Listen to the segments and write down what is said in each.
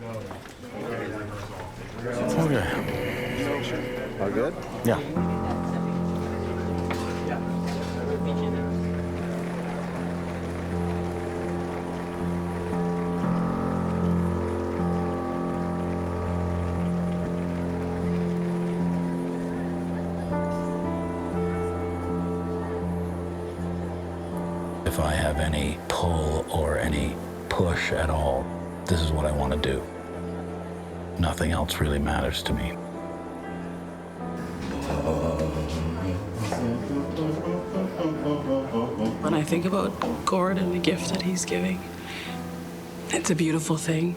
Okay. All good? Yeah. If I have any pull or any push at all, this is what I want to do. Nothing else really matters to me. When I think about Gord and the gift that he's giving, it's a beautiful thing.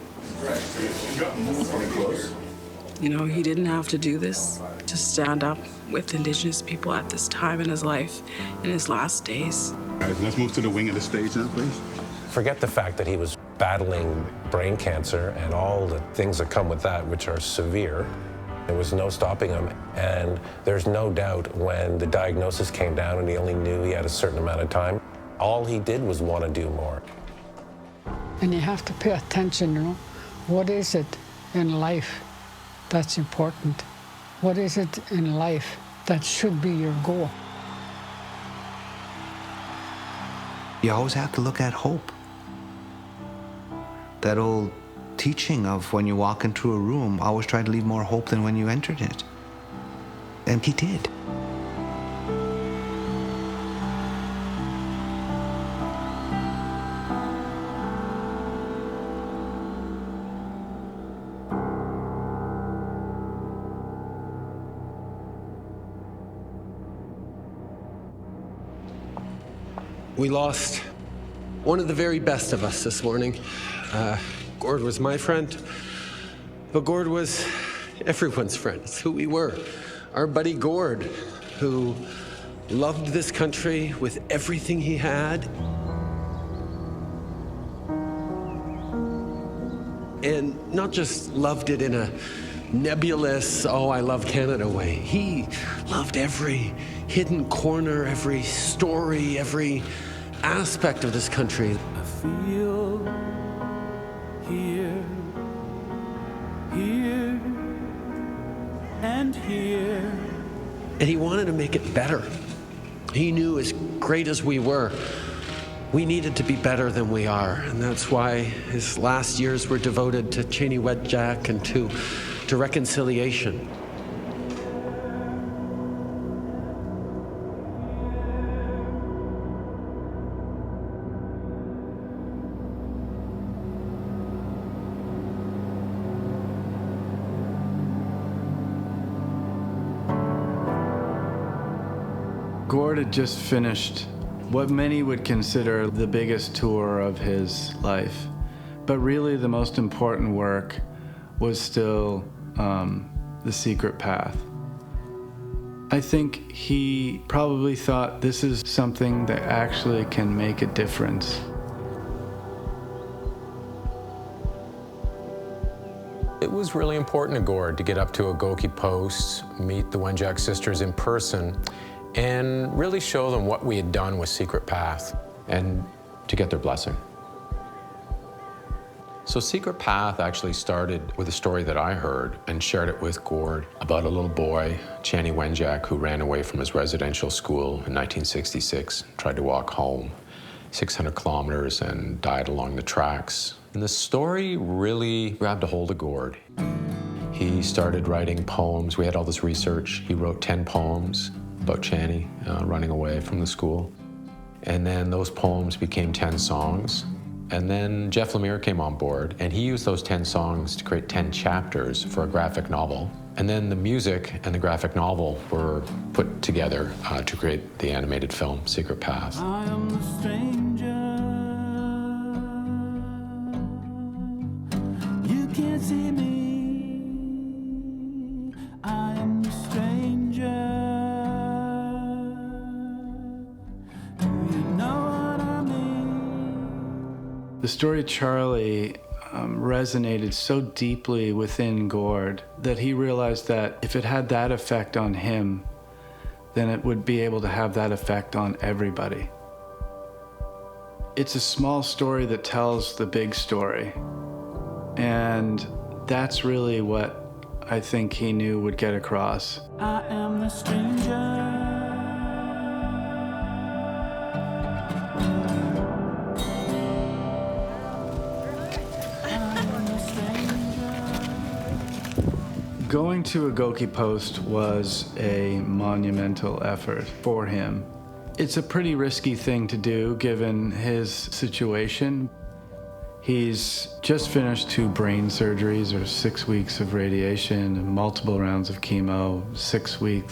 You know, he didn't have to do this to stand up with Indigenous people at this time in his life, in his last days. All right, let's move to the wing of the stage now, please. Forget the fact that he was battling brain cancer and all the things that come with that, which are severe. There was no stopping him, and there's no doubt when the diagnosis came down and he only knew he had a certain amount of time, all he did was want to do more. And you have to pay attention, you know. What is it in life that's important? What is it in life that should be your goal? You always have to look at hope. That old teaching of when you walk into a room, always try to leave more hope than when you entered it. And he did. We lost one of the very best of us this morning. Gord was my friend, but Gord was everyone's friend. It's who we were. Our buddy Gord, who loved this country with everything he had. And not just loved it in a nebulous, oh, I love Canada way. He loved every hidden corner, every story, every aspect of this country. I feel here, here, and here. And he wanted to make it better. He knew as great as we were, we needed to be better than we are. And that's why his last years were devoted to Chanie Wenjack and to reconciliation. Gord had just finished what many would consider the biggest tour of his life. But really the most important work was still The Secret Path. I think he probably thought this is something that actually can make a difference. It was really important to Gord to get up to Ogoki Post, meet the Wenjack sisters in person, and really show them what we had done with Secret Path. And to get their blessing. So Secret Path actually started with a story that I heard and shared it with Gord about a little boy, Chanie Wenjack, who ran away from his residential school in 1966, tried to walk home 600 kilometers and died along the tracks. And the story really grabbed a hold of Gord. He started writing poems. We had all this research. He wrote 10 poems about Chanie running away from the school. And then those poems became 10 songs. And then Jeff Lemire came on board, and he used those 10 songs to create 10 chapters for a graphic novel. And then the music and the graphic novel were put together to create the animated film, Secret Path. I am the stranger. You can't see me. I am the stranger. Do you know what I mean? The story Charlie resonated so deeply within Gord that he realized that if it had that effect on him, then it would be able to have that effect on everybody. It's a small story that tells the big story. And that's really what I think he knew would get across. I am the stranger. Going to Ogoki Post was a monumental effort for him. It's a pretty risky thing to do given his situation. He's just finished 2 brain surgeries or 6 weeks of radiation, multiple rounds of chemo, 6-week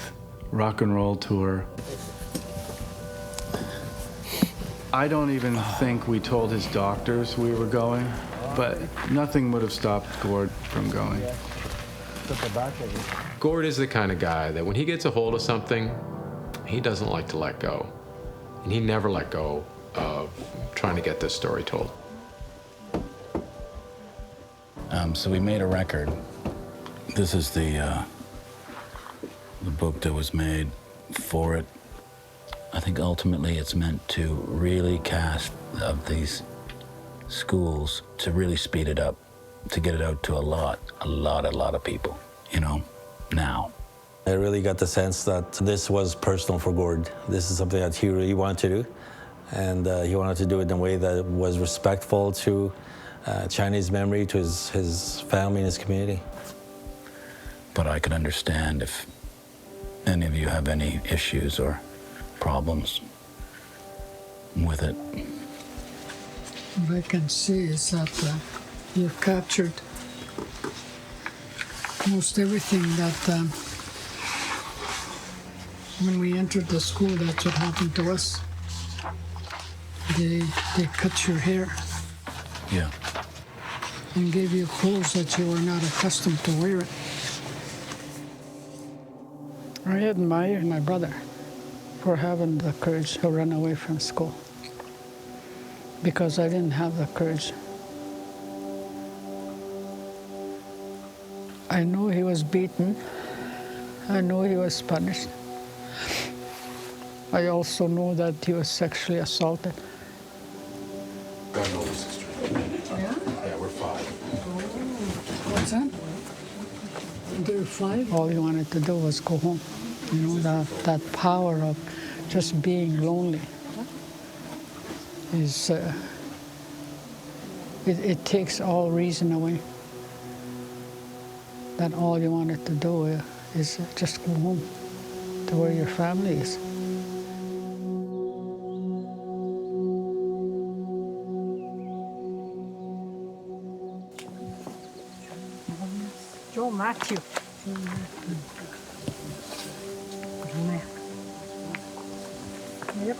rock and roll tour. I don't even think we told his doctors we were going, but nothing would have stopped Gord from going. Gord is the kind of guy that when he gets a hold of something, he doesn't like to let go. And he never let go of trying to get this story told. So we made a record. This is the book that was made for it. I think ultimately it's meant to really cast of these schools, to really speed it up, to get it out to a lot of people, you know, now. I really got the sense that this was personal for Gord. This is something that he really wanted to do, and he wanted to do it in a way that was respectful to Chinese memory, to his family and his community. But I could understand if any of you have any issues or problems with it. What I can see is that you've captured most everything that when we entered the school, that's what happened to us. They cut your hair. Yeah. And gave you clothes that you were not accustomed to wearing. I admire my brother for having the courage to run away from school, because I didn't have the courage. I knew he was beaten. I knew he was punished. I also know that he was sexually assaulted. Got an older sister. Yeah? Yeah, we're 5. What's that? They're 5? All he wanted to do was go home. You know, that power of just being lonely is, it takes all reason away. That all you wanted to do is just go home to where your family is. Joe Matthew. Yep.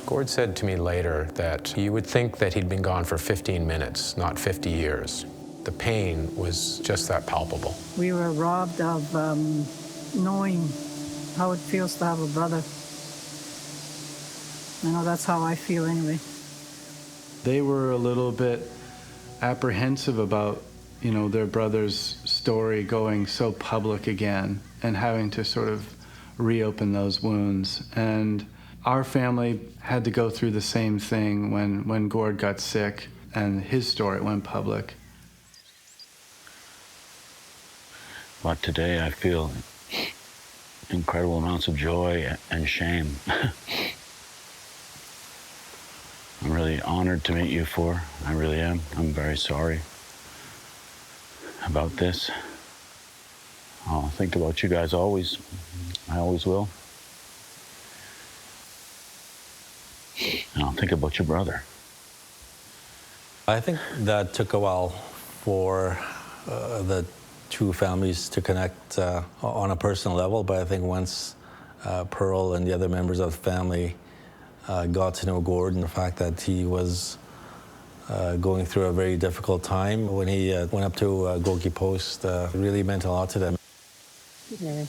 Gord said to me later that you would think that he'd been gone for 15 minutes, not 50 years. The pain was just that palpable. We were robbed of knowing how it feels to have a brother. I know that's how I feel anyway. They were a little bit apprehensive about, you know, their brother's story going so public again and having to sort of reopen those wounds. And our family had to go through the same thing when Gord got sick and his story went public. But today I feel incredible amounts of joy and shame. I'm really honored to meet you four. I really am. I'm very sorry about this. I'll think about you guys always. I always will. And I'll think about your brother. I think that took a while for the two families to connect on a personal level, but I think once Pearl and the other members of the family got to know Gord and the fact that he was going through a very difficult time when he went up to Ogoki Post, it really meant a lot to them. Yeah.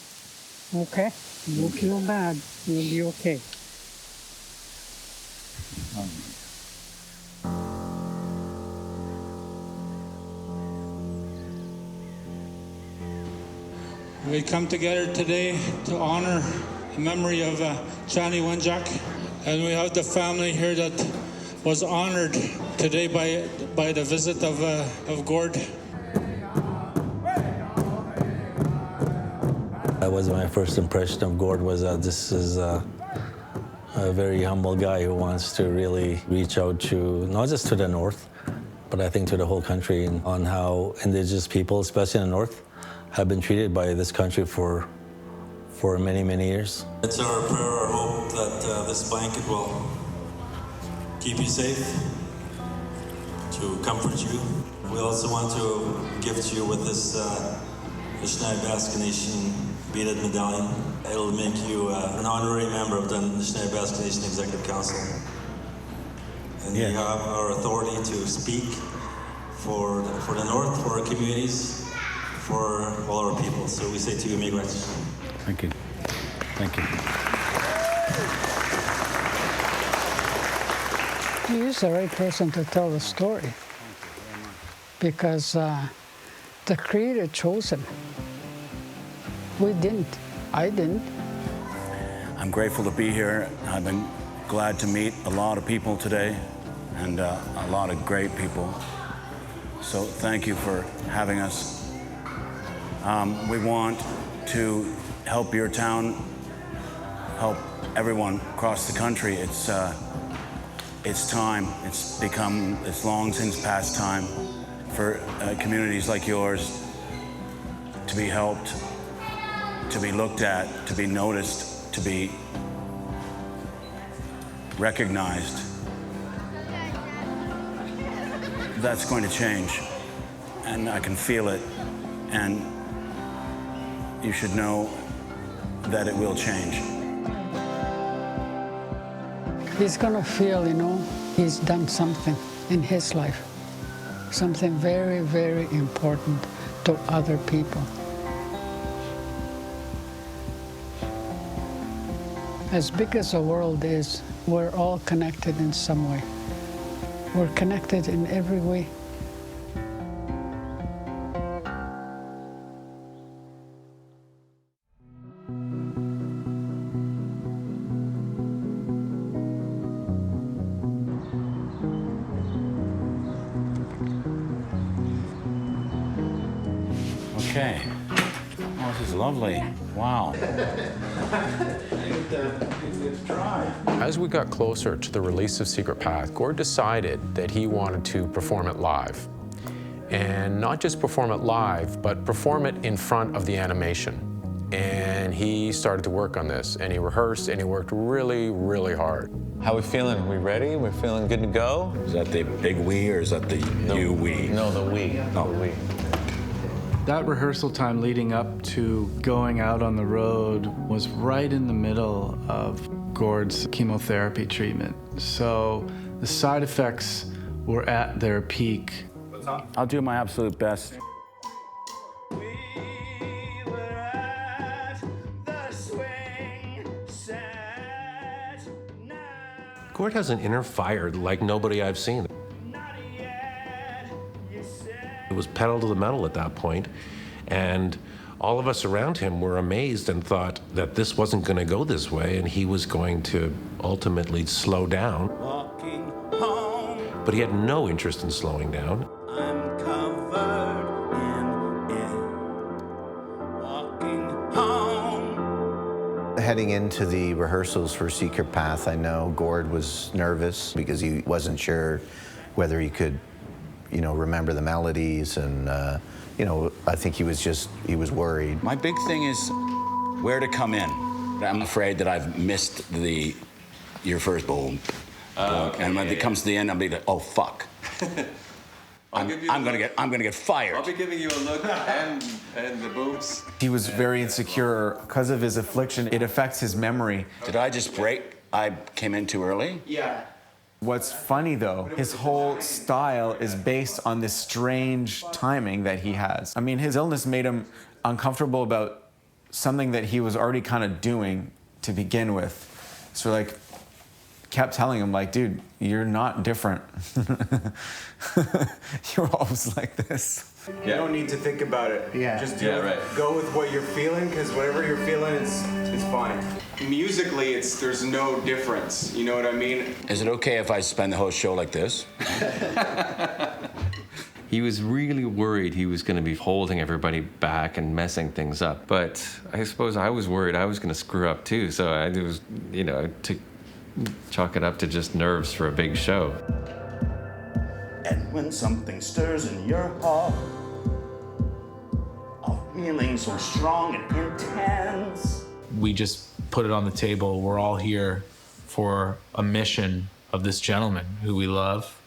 Okay, you won't feel bad. You'll be okay. We come together today to honor the memory of Chanie Wenjack, and we have the family here that was honored today by the visit of Gord. That was my first impression of Gord, was that this is a very humble guy who wants to really reach out to, not just to the North, but I think to the whole country, on how Indigenous people, especially in the North, have been treated by this country for many, many years. It's our prayer, our hope that this blanket will keep you safe, to comfort you. We also want to gift you with this Nishnawbe Aski Nation beaded medallion. It'll make you an honorary member of the Nishnawbe Aski Nation Executive Council. And you have our authority to speak for the North, for our communities, for all our people. So we say to you, miigwech. Thank you. Thank you. He is the right person to tell the story, because the Creator chose him. We didn't. I didn't. I'm grateful to be here. I've been glad to meet a lot of people today, and a lot of great people. So thank you for having us. We want to help your town, help everyone across the country. It's time. It's long since past time for communities like yours to be helped, to be looked at, to be noticed, to be recognized. That's going to change, and I can feel it, and you should know that it will change. He's gonna feel, he's done something in his life, something very, very important to other people. As big as the world is, we're all connected in some way. We're connected in every way. Okay. Oh, this is lovely. Wow. As we got closer to the release of Secret Path, Gord decided that he wanted to perform it live. And not just perform it live, but perform it in front of the animation. And he started to work on this, and he rehearsed, and he worked really, really hard. How are we feeling? Are we ready? We're feeling good to go? Is that the big we, or is that the new we? No, the we. Oh. The we. That rehearsal time leading up to going out on the road was right in the middle of Gord's chemotherapy treatment. So the side effects were at their peak. I'll do my absolute best. Gord has an inner fire like nobody I've seen. It was pedal to the metal at that point, and all of us around him were amazed and thought that this wasn't going to go this way, and he was going to ultimately slow down. Walking home, But he had no interest in slowing down. I'm covered in it. Walking home. Heading into the rehearsals for Secret Path, I know Gord was nervous because he wasn't sure whether he could, remember the melodies, and I think he was worried. My big thing is where to come in. I'm afraid that I've missed your first boom. And when it comes to the end, I'll be like, oh fuck. I'm gonna get fired. I'll be giving you a look and the booms. He was very insecure because of his affliction. It affects his memory. Did I just break? I came in too early? Yeah. What's funny though, his whole style is based on this strange timing that he has. I mean, his illness made him uncomfortable about something that he was already kind of doing to begin with. So kept telling him, like, dude, you're not different. You're always like this. You don't need to think about it. Yeah. Just Yeah, go with what you're feeling, because whatever you're feeling is fine. Musically, there's no difference. You know what I mean? Is it okay if I spend the whole show like this? He was really worried he was going to be holding everybody back and messing things up. But I suppose I was worried I was going to screw up too. So I was, to chalk it up to just nerves for a big show. And when something stirs in your heart, a feeling so strong and intense. We just put it on the table. We're all here for a mission of this gentleman who we love,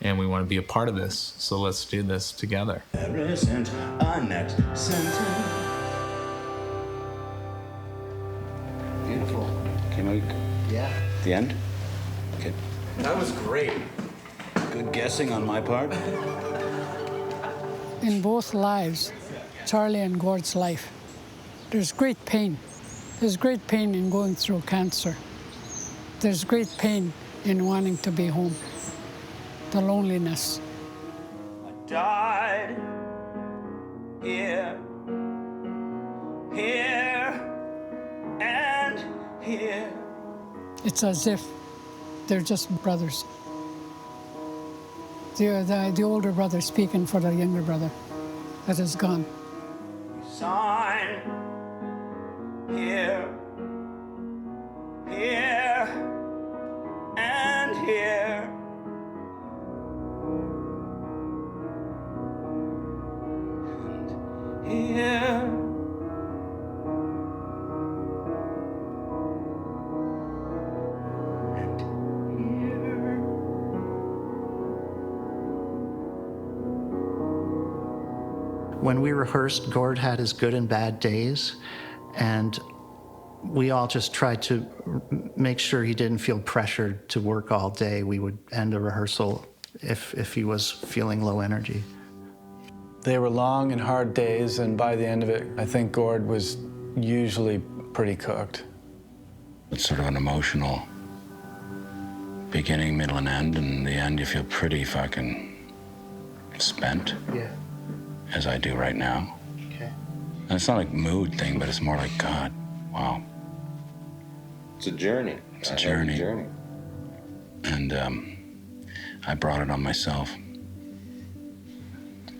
and we want to be a part of this. So let's do this together. There isn't a next sentence. Beautiful. Can we? Yeah. The end? Okay. That was great. Good guessing on my part. In both lives, Charlie and Gord's life, there's great pain. There's great pain in going through cancer. There's great pain in wanting to be home. The loneliness. Died here, and here. It's as if they're just brothers. The older brother speaking for the younger brother that is gone. Sign here, and here. And here. When we rehearsed, Gord had his good and bad days, and we all just tried to make sure he didn't feel pressured to work all day. We would end a rehearsal if he was feeling low energy. They were long and hard days, and by the end of it, I think Gord was usually pretty cooked. It's sort of an emotional beginning, middle, and end, and in the end you feel pretty fucking spent. Yeah. As I do right now. Okay. And it's not like mood thing, but it's more like, God, wow. It's a journey. It's a journey. And I brought it on myself.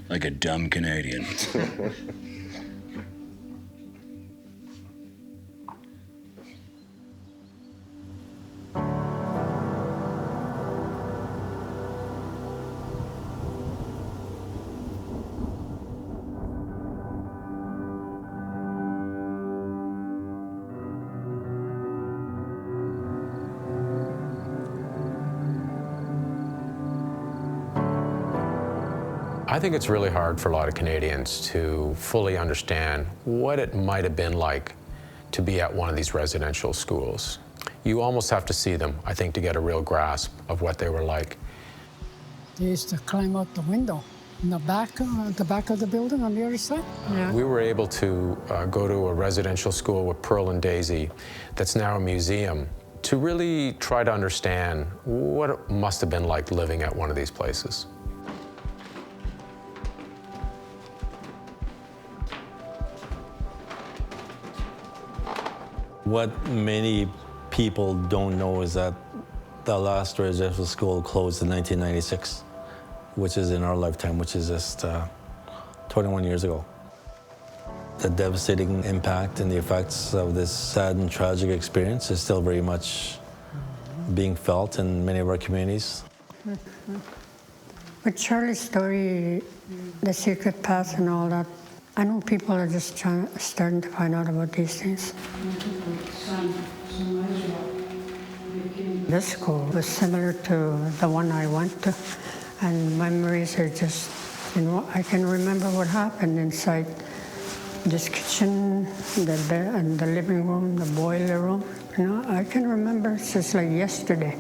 Like a dumb Canadian. I think it's really hard for a lot of Canadians to fully understand what it might have been like to be at one of these residential schools. You almost have to see them, I think, to get a real grasp of what they were like. They used to climb out the window in the back of the building on the other side. Yeah. We were able to go to a residential school with Pearl and Daisy that's now a museum to really try to understand what it must have been like living at one of these places. What many people don't know is that the last residential school closed in 1996, which is in our lifetime, which is just 21 years ago. The devastating impact and the effects of this sad and tragic experience is still very much being felt in many of our communities. With Charlie's story, the secret path and all that, I know people are just starting to find out about these things. This school was similar to the one I went to, and memories are just, I can remember what happened inside this kitchen, the bed, and the living room, the boiler room. I can remember, it's just like yesterday.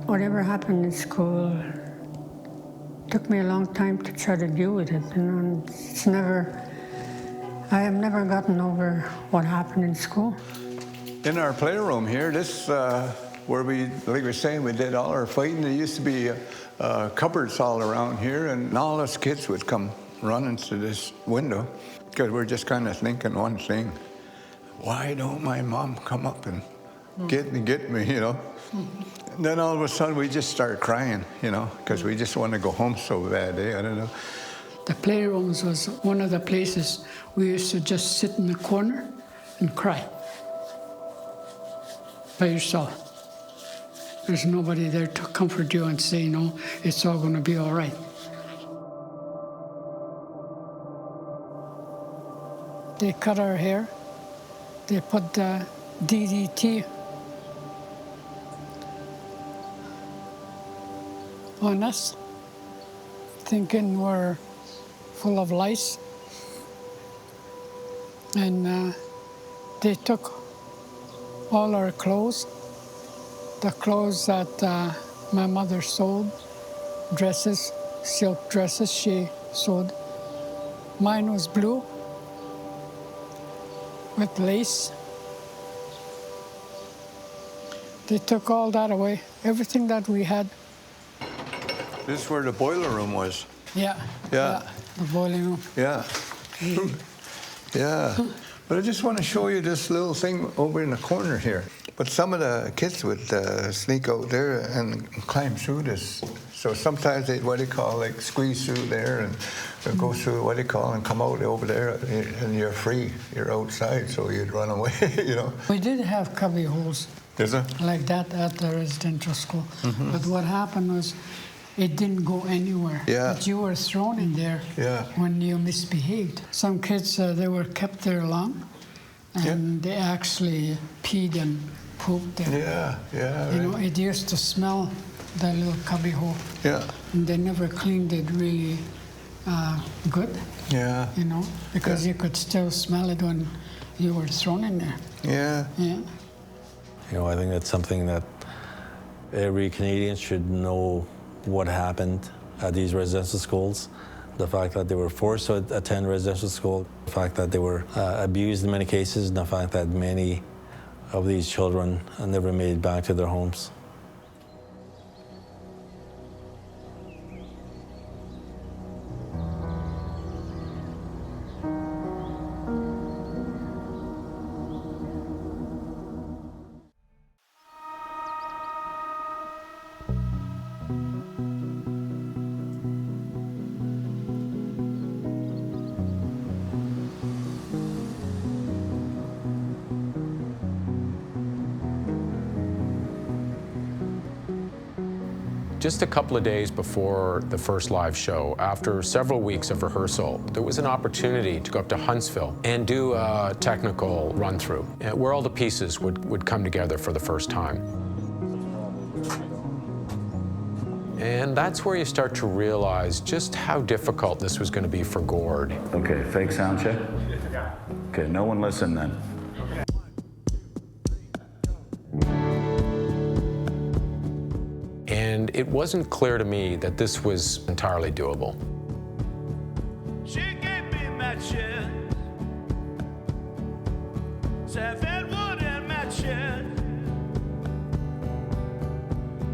Whatever happened in school, took me a long time to try to deal with it. And it's never, I have never gotten over what happened in school. In our playroom here, this where we, like we were saying, we did all our fighting. There used to be cupboards all around here, and all us kids would come running to this window because we're just kind of thinking one thing: why don't my mom come up and get me, you know? And then all of a sudden we just start crying, you know, because we just want to go home so bad, eh? I don't know. The playrooms was one of the places we used to just sit in the corner and cry by yourself. There's nobody there to comfort you and say, no, it's all going to be all right. They cut our hair. They put the DDT on us, thinking we're full of lice. And they took all our clothes, the clothes that my mother sewed, dresses, silk dresses she sewed. Mine was blue with lace. They took all that away, everything that we had. This is where the boiler room was. Yeah. Yeah. The boiling room. Yeah. Yeah. But I just want to show you this little thing over in the corner here. But some of the kids would sneak out there and climb through this. So sometimes they'd, what do you call, like squeeze through there and go through, what do you call, and come out over there, and you're free. You're outside, so you'd run away, you know. We did have cubby holes. Is there? Like that at the residential school. Mm-hmm. But what happened was it didn't go anywhere. Yeah. But you were thrown in there when you misbehaved. Some kids, they were kept there long, and they actually peed and pooped there. Yeah, yeah. You know, it used to smell, that little cubby hole. Yeah. And they never cleaned it really good. Yeah. You know, because you could still smell it when you were thrown in there. Yeah. Yeah. You know, I think that's something that every Canadian should know what happened at these residential schools. The fact that they were forced to attend residential school, the fact that they were abused in many cases, and the fact that many of these children never made it back to their homes. Just a couple of days before the first live show, after several weeks of rehearsal, there was an opportunity to go up to Huntsville and do a technical run-through, where all the pieces would come together for the first time. And that's where you start to realize just how difficult this was going to be for Gord. Okay, fake sound check? Okay, no one listen then. And it wasn't clear to me that this was entirely doable. She gave me matches, 7 wooden matches.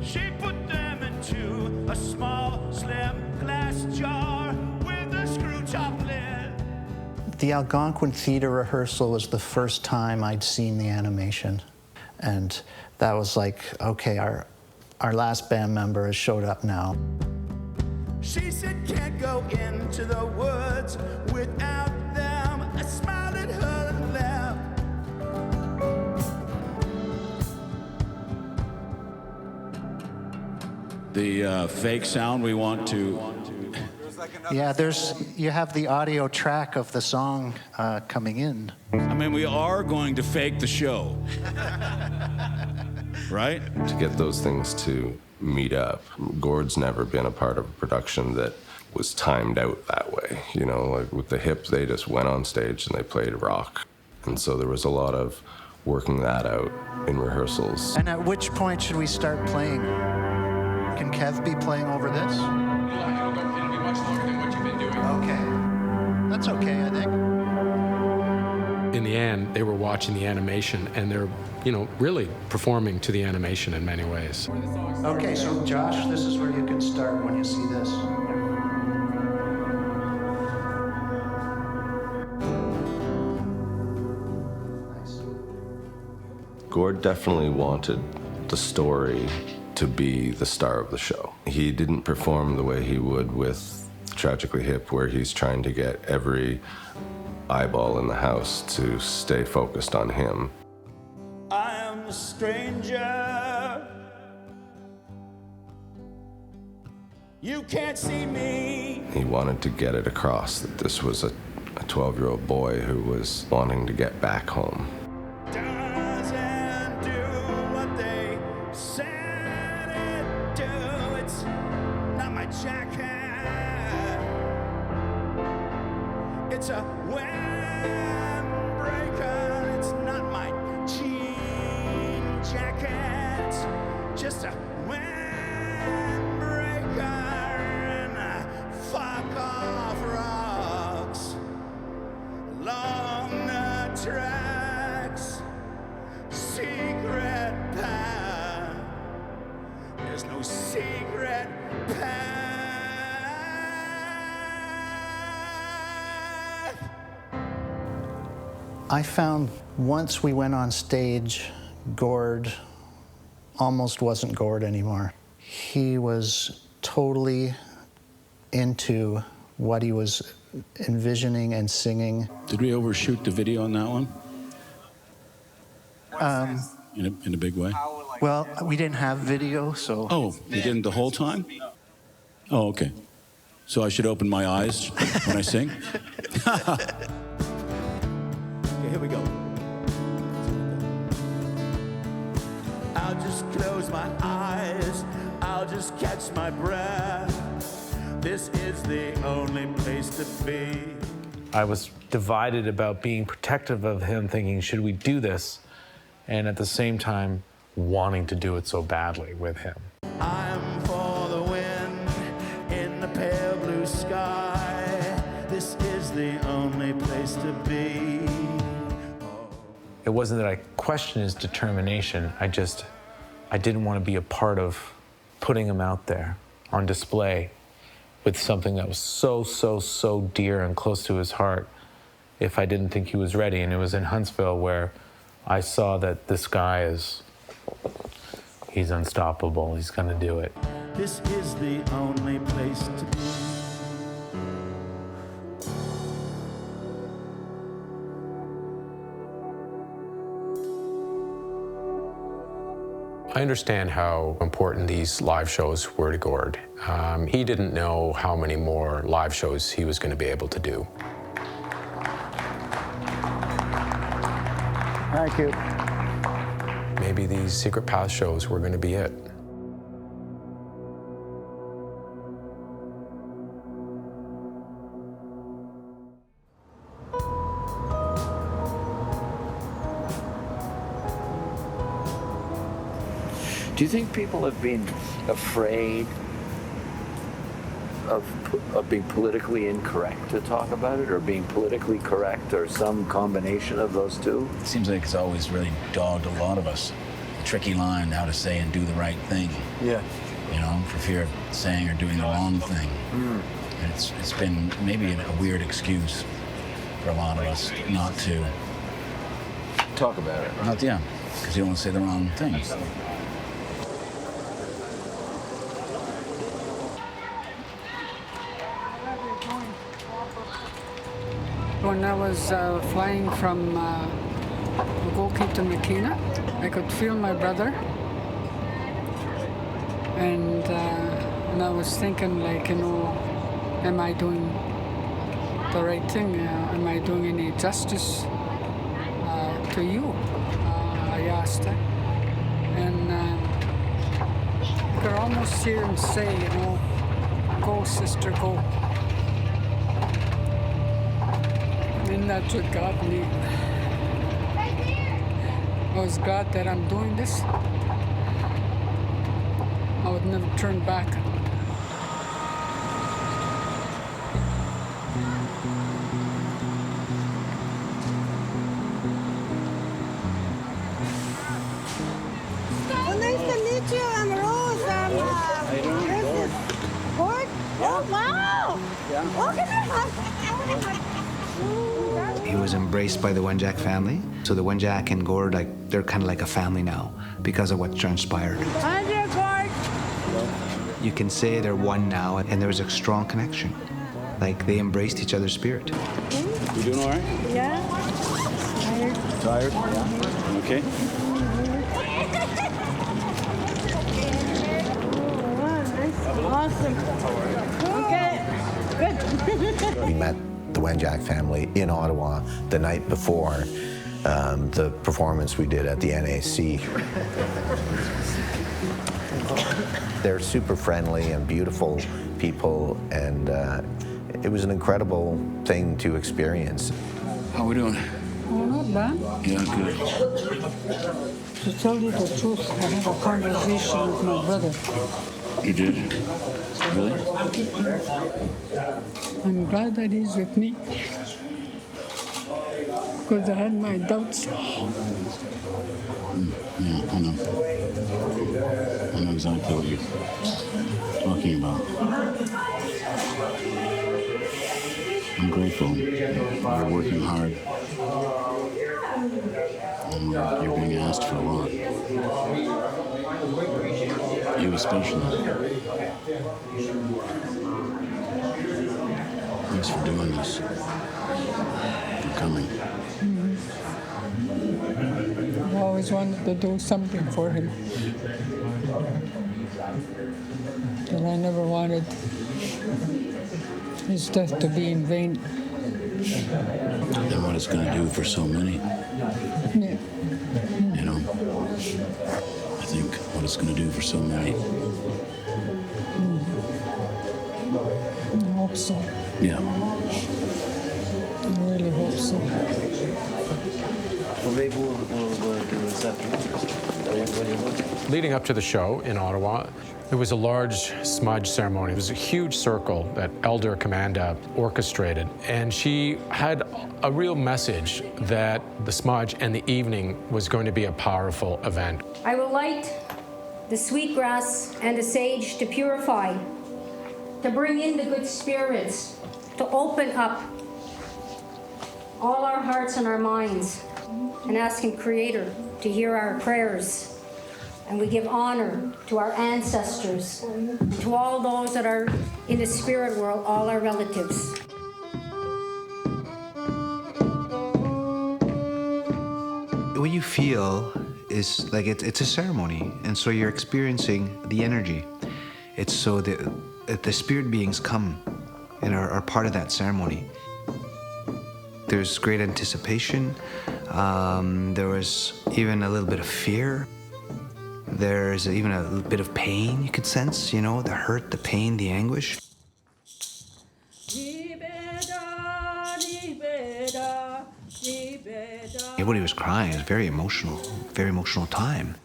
She put them into a small, slim glass jar with a screw top lid. The Algonquin Theatre rehearsal was the first time I'd seen the animation. And that was like, okay, our last band member has showed up now. She said, can't go into the woods without them. I smiled at her and left. The fake sound we want to... Yeah, you have the audio track of the song coming in. I mean, we are going to fake the show. Right? To get those things to meet up. Gord's never been a part of a production that was timed out that way. You know, like with the Hip, they just went on stage and they played rock. And so there was a lot of working that out in rehearsals. And at which point should we start playing? Can Kev be playing over this? That's okay, I think. In the end, they were watching the animation and they're, really performing to the animation in many ways. Okay, so Josh, this is where you can start when you see this. Gord definitely wanted the story to be the star of the show. He didn't perform the way he would with Tragically Hip, where he's trying to get every eyeball in the house to stay focused on him. I am the stranger. You can't see me. He wanted to get it across that this was a 12-year-old boy who was wanting to get back home. Doesn't do what they said it do. It's not my jacket. It's a windbreaker. It's not my jean jacket. Just a windbreaker and fuck off rocks along the tracks. Secret path. There's no secret path. I found once we went on stage, Gord almost wasn't Gord anymore. He was totally into what he was envisioning and singing. Did we overshoot the video on that one? In a big way? Well, we didn't have video, so... Oh, you didn't the whole time? Oh, okay. So I should open my eyes when I sing? Okay, here we go. I'll just close my eyes. I'll just catch my breath. This is the only place to be. I was divided about being protective of him, thinking, should we do this? And at the same time, wanting to do it so badly with him. I'm for the wind in the pale blue sky. This is the only place to be. It wasn't that I questioned his determination. I didn't want to be a part of putting him out there on display with something that was so, so, so dear and close to his heart if I didn't think he was ready. And it was in Huntsville where I saw that this guy he's unstoppable. He's going to do it. This is the only place to be. I understand how important these live shows were to Gord. He didn't know how many more live shows he was going to be able to do. Thank you. Maybe these Secret Path shows were going to be it. Do you think people have been afraid of being politically incorrect to talk about it, or being politically correct, or some combination of those two? It seems like it's always really dogged a lot of us. The tricky line, how to say and do the right thing. Yeah. You know, for fear of saying or doing the wrong thing. And it's been maybe a weird excuse for a lot of us not to talk about it. Right? Yeah, because you don't want to say the wrong things. When I was flying from Ogoki to Makina, I could feel my brother. And I was thinking, like, am I doing the right thing? Am I doing any justice to you? I asked her. And I could almost hear him say, go, sister, go. And that's what got me. I was glad that I'm doing this. I would never turn back. He was embraced by the Wenjack family. So the Wenjack and Gord, they're kind of like a family now because of what transpired. You can say they're one now, and there was a strong connection. Like, they embraced each other's spirit. You doing all right? Yeah. Tired? Yeah. Okay. Awesome. Okay. Good. We met the Wenjack family in Ottawa the night before the performance we did at the NAC. They're super friendly and beautiful people, and it was an incredible thing to experience. How we doing? Oh, not bad. Yeah, good. To tell you the truth, I had a conversation with my brother. You did? Really? I'm glad that he's with me. Because I had my doubts. Yeah, I know. I know exactly what you're talking about. I'm grateful. You're working hard. And you're being asked for a lot. You especially. Thanks for doing this. For coming. I've always wanted to do something for him. But I never wanted his death to be in vain. And what it's going to do for so many. Yeah. You know, I think what it's going to do for so many. I hope so. Yeah. I really hope so. Well, maybe we'll do this afterwards. Leading up to the show in Ottawa, there was a large smudge ceremony. It was a huge circle that Elder Comanda orchestrated, and she had a real message that the smudge and the evening was going to be a powerful event. I will light the sweet grass and the sage to purify, to bring in the good spirits, to open up all our hearts and our minds, and asking Creator to hear our prayers. And we give honor to our ancestors, and to all those that are in the spirit world, all our relatives. What you feel is like it's a ceremony, and so you're experiencing the energy. It's so that the spirit beings come and are part of that ceremony. There's great anticipation. There was even a little bit of fear. There's even a little bit of pain you could sense, you know, the hurt, the pain, the anguish. Everybody was crying. It was very emotional time.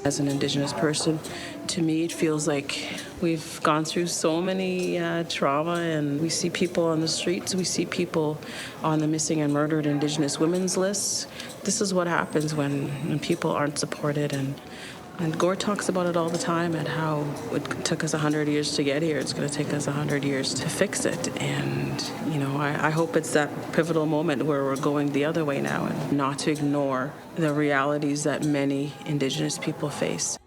As an Indigenous person, to me it feels like we've gone through so many trauma, and we see people on the streets, we see people on the missing and murdered Indigenous women's lists. This is what happens when people aren't supported, and Gord talks about it all the time, and how it took us 100 years to get here. It's going to take us 100 years to fix it, and you know, I hope it's that pivotal moment where we're going the other way now, and not to ignore the realities that many Indigenous people face.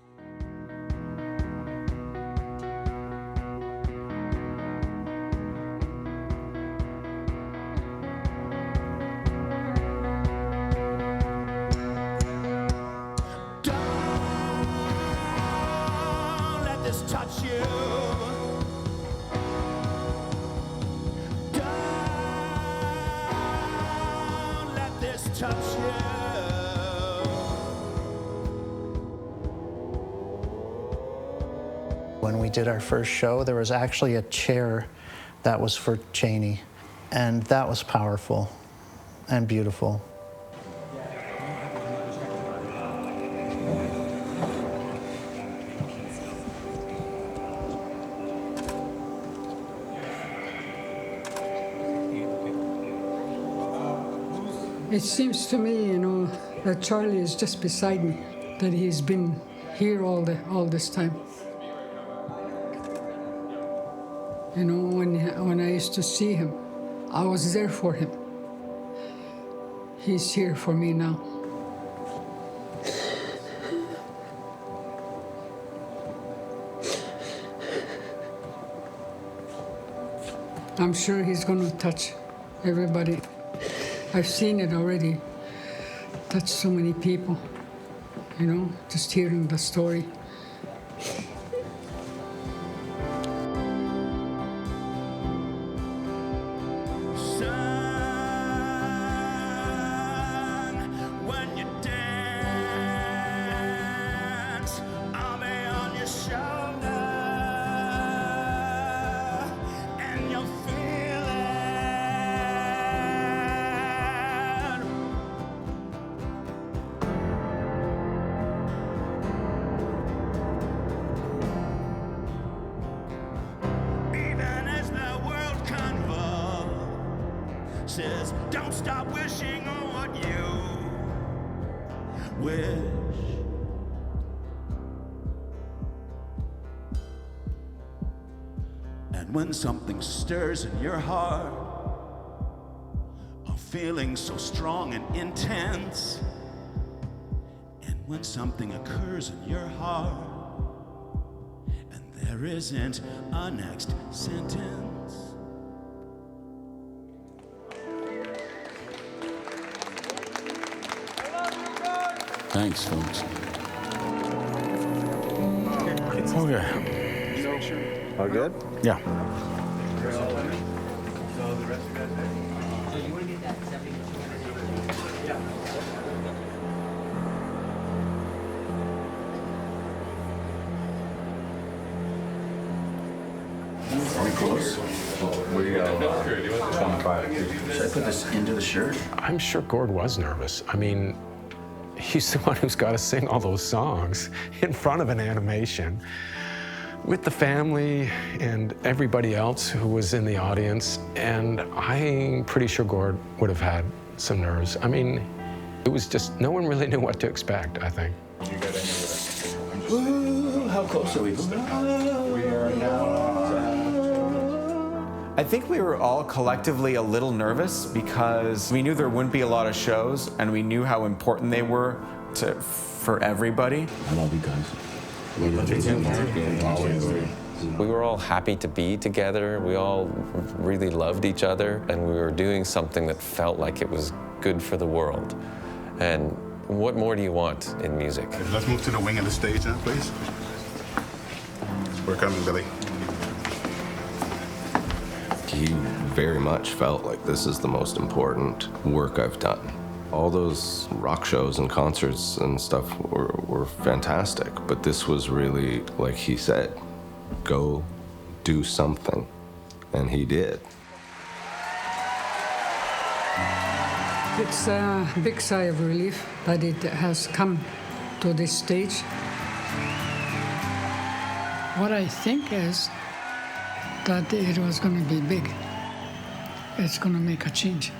When we did our first show, there was actually a chair that was for Chanie, and that was powerful and beautiful. It seems to me, you know, that Charlie is just beside me, that he's been here all this time. You know, when I used to see him, I was there for him. He's here for me now. I'm sure he's going to touch everybody. I've seen it already. Touch so many people, you know, just hearing the story. Says, don't stop wishing on what you wish. And when something stirs in your heart, a feeling so strong and intense, and when something occurs in your heart, and there isn't a next sentence. Thanks, folks. Okay. All good? Yeah. Are we close? We 25. Should I put this into the shirt? I'm sure Gord was nervous. I mean, he's the one who's got to sing all those songs in front of an animation with the family and everybody else who was in the audience. And I'm pretty sure Gord would have had some nerves. I mean, it was just, no one really knew what to expect, I think. You got any of that? Woo, how close are we? We are now. I think we were all collectively a little nervous because we knew there wouldn't be a lot of shows, and we knew how important they were for everybody. I love you guys. We were all happy to be together. We all really loved each other, and we were doing something that felt like it was good for the world. And what more do you want in music? Let's move to the wing of the stage now, please. We're coming, Billy. He very much felt like this is the most important work I've done. All those rock shows and concerts and stuff were fantastic, but this was really, like he said, go do something, and he did. It's a big sigh of relief that it has come to this stage. What I think is that it was going to be big. It's going to make a change.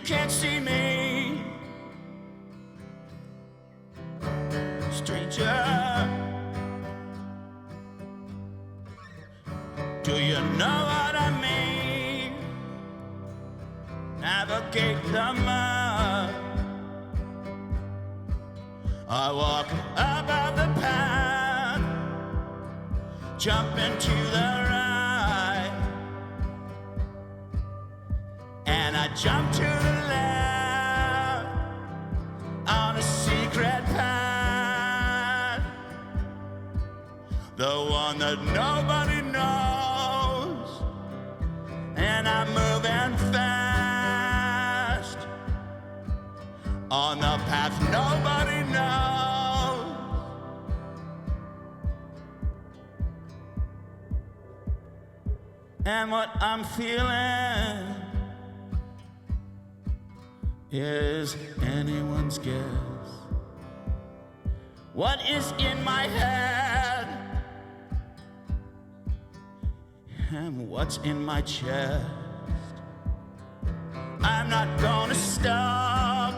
can't see me, stranger. Do you know what I mean? Navigate the mud. I walk above the path, jump into the right, and I jump to the left on a secret path, the one that nobody knows, and I'm moving fast on the path nobody knows. And what I'm feeling is anyone's guess. What is in my head and what's in my chest? I'm not gonna stop,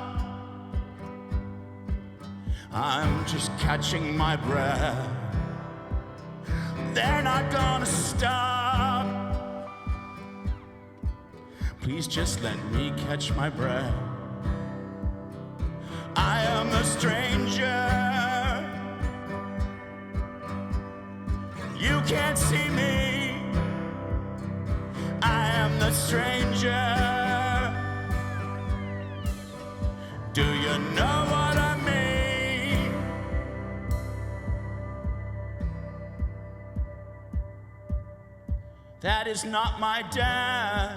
I'm just catching my breath. They're not gonna stop, please just let me catch my breath. I am the stranger, you can't see me. I am the stranger. Do you know what I mean? That is not my dad.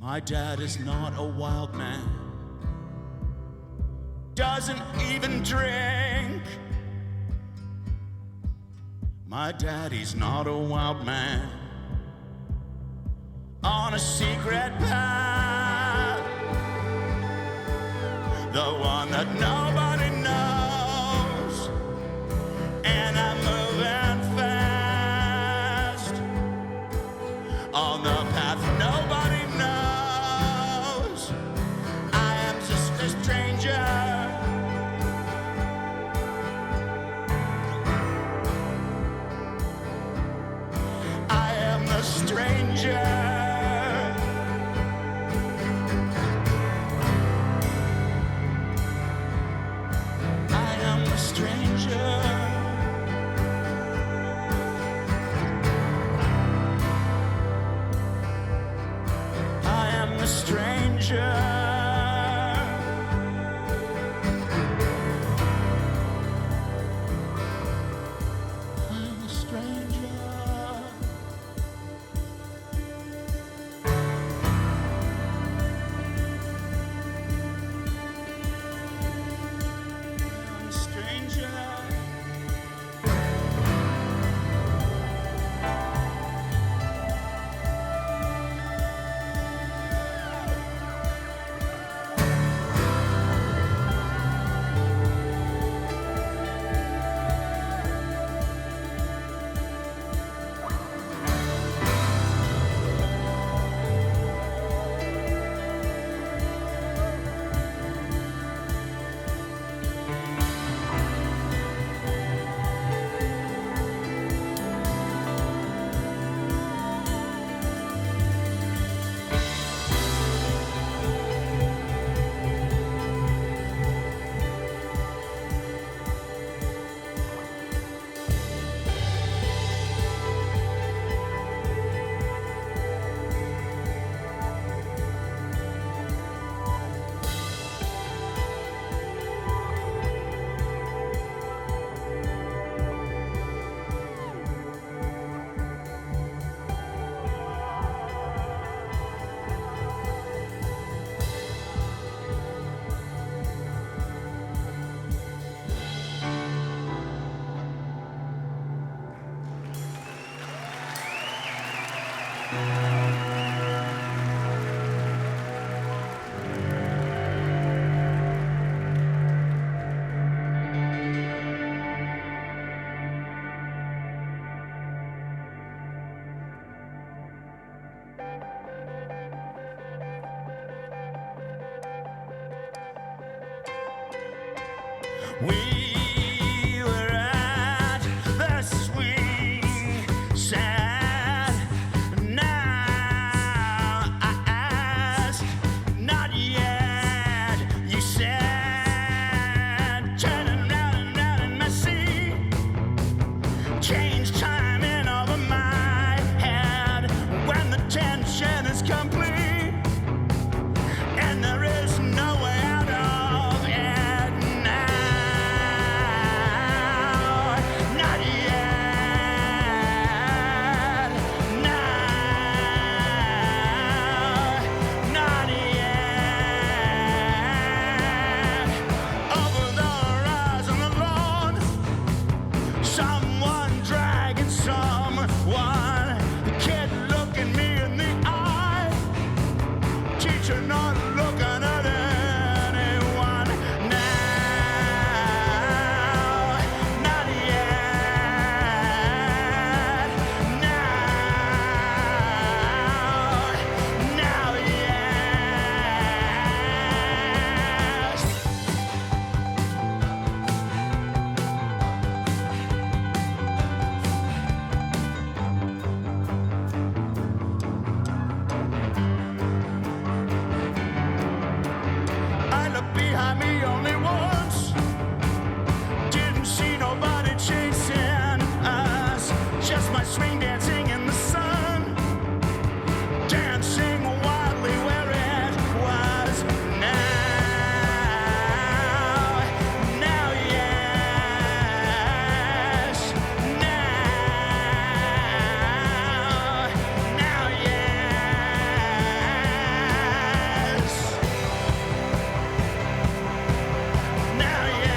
My dad is not a wild man, doesn't even drink. My daddy's not a wild man on a secret path, the one that nobody knows, and I'm moving fast on the path nobody knows. I am just a stranger. I am the stranger. We were at the swing set. Now I ask, not yet. You said, turning round and round in my seat. Change time in over my head when the tension is complete. And there is no way out of it now. Not yet. Now. Not yet. Over the horizon alone, someone dragging someone. The kid looking me in the eye. Teacher not looking at anyone now. Not yet. Now yes. I looked behind me only once. Didn't see nobody chasing us. Just my swing dancing in the sun. Dancing wildly where it was. Now. Now yes. Now. Now yes. Now yes. Now yes. Now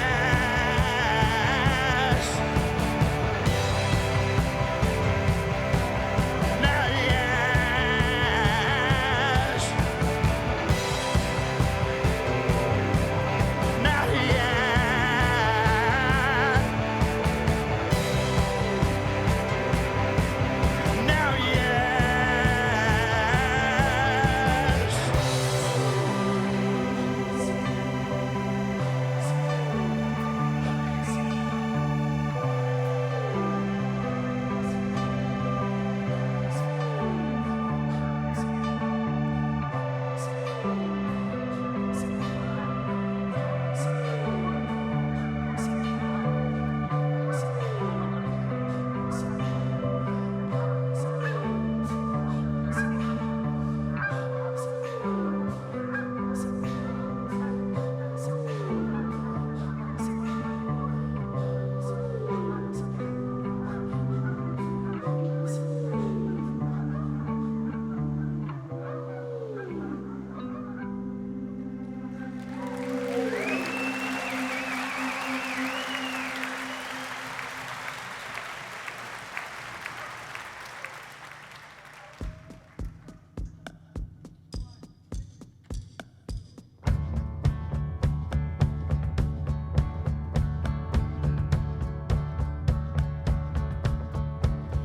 yes. Now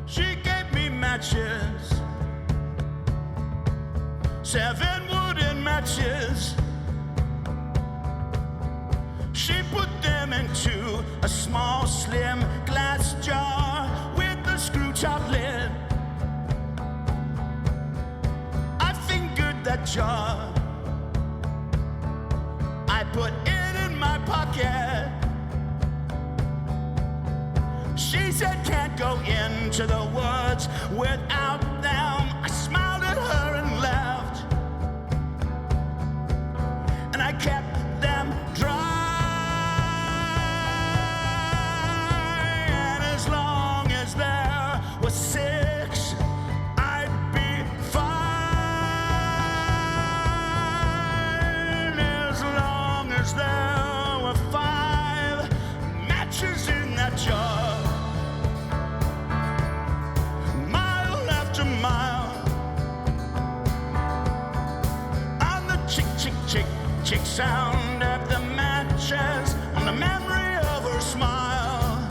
she gave me matches, 7 wooden matches. She put them into a small, slim glass jar with a screw top lid. I fingered that jar. I put it in my pocket. She said, can't go into the woods without them. I smiled at her and left. And I kept them dry. And as long as there was 6, I'd be fine. As long as there were 5 matches in that jar. Mile after mile. On the chick, chick, chick, chick sound of the matches. On the memory of her smile.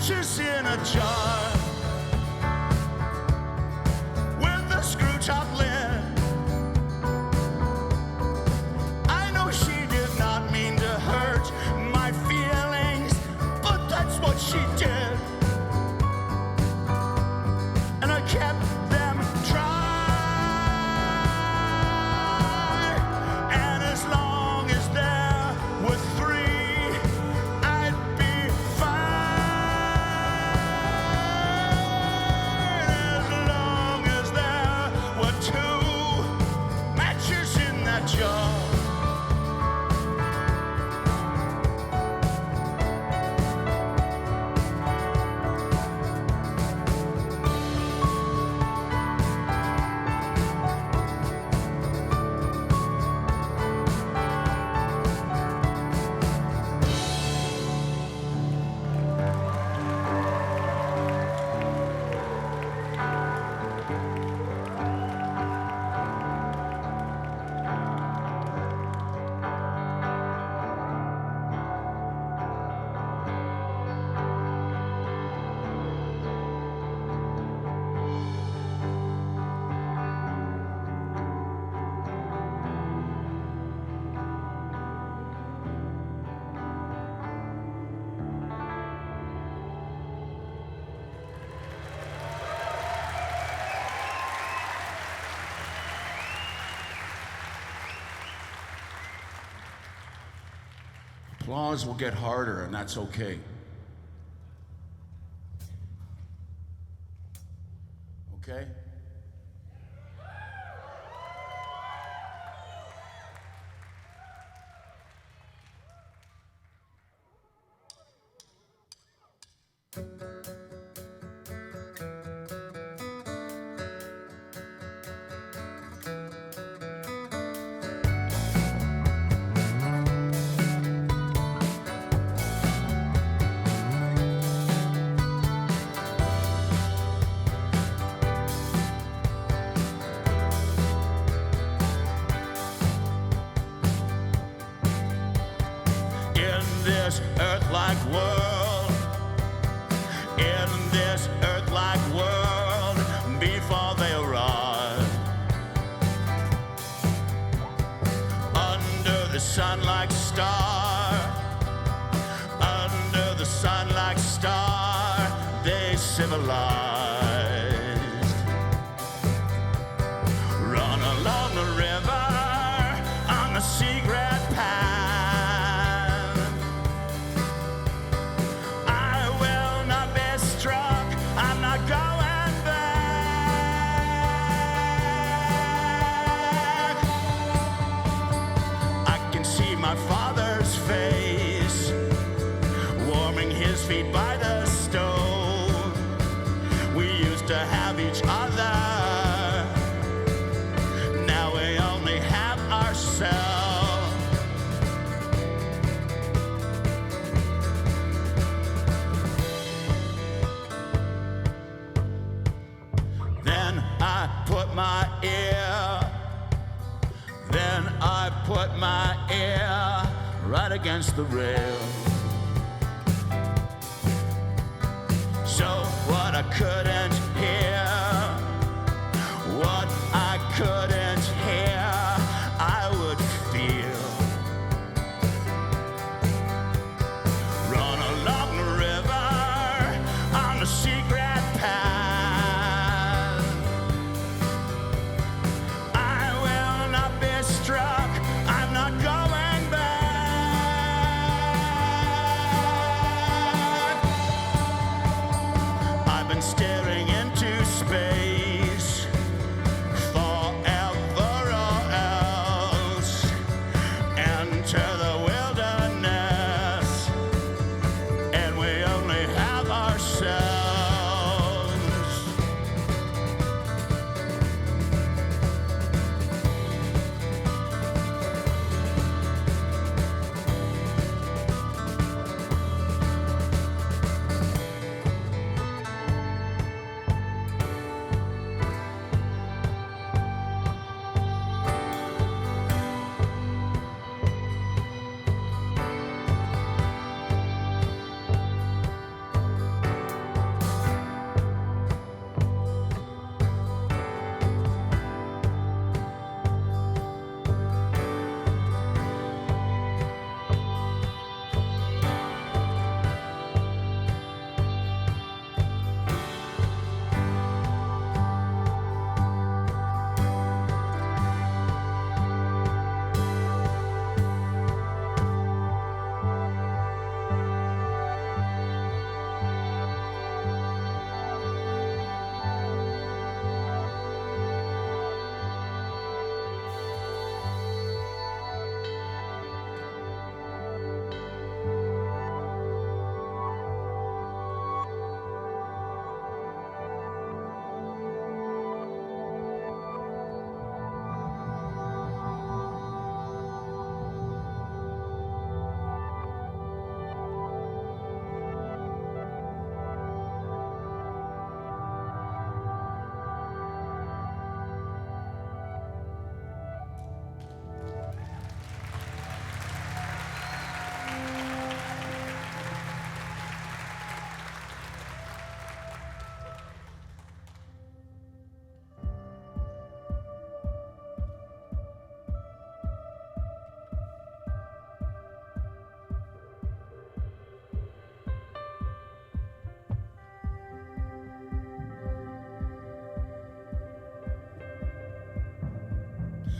matches in a jar with a screw top lid. I know she did not mean to hurt my feelings, but that's what she did. And I kept them dry. And as long as there were three, I'd be fine. As long as there were two matches in that jar. Applause will get harder, and that's okay. Okay? This earth-like world, in this earth-like world, before they arrive, under the sun like star, under the sun like star, they civilized. Run along the river on the secret path. I'm not going back. I can see my father's face, warming his feet by the stove. We used to have each other. Now we only have ourselves. Then I put my ear right against the rail. So what I couldn't hear, what I couldn't hear, I would feel. Run along the river on the secret path. I'm not going back. I've been staring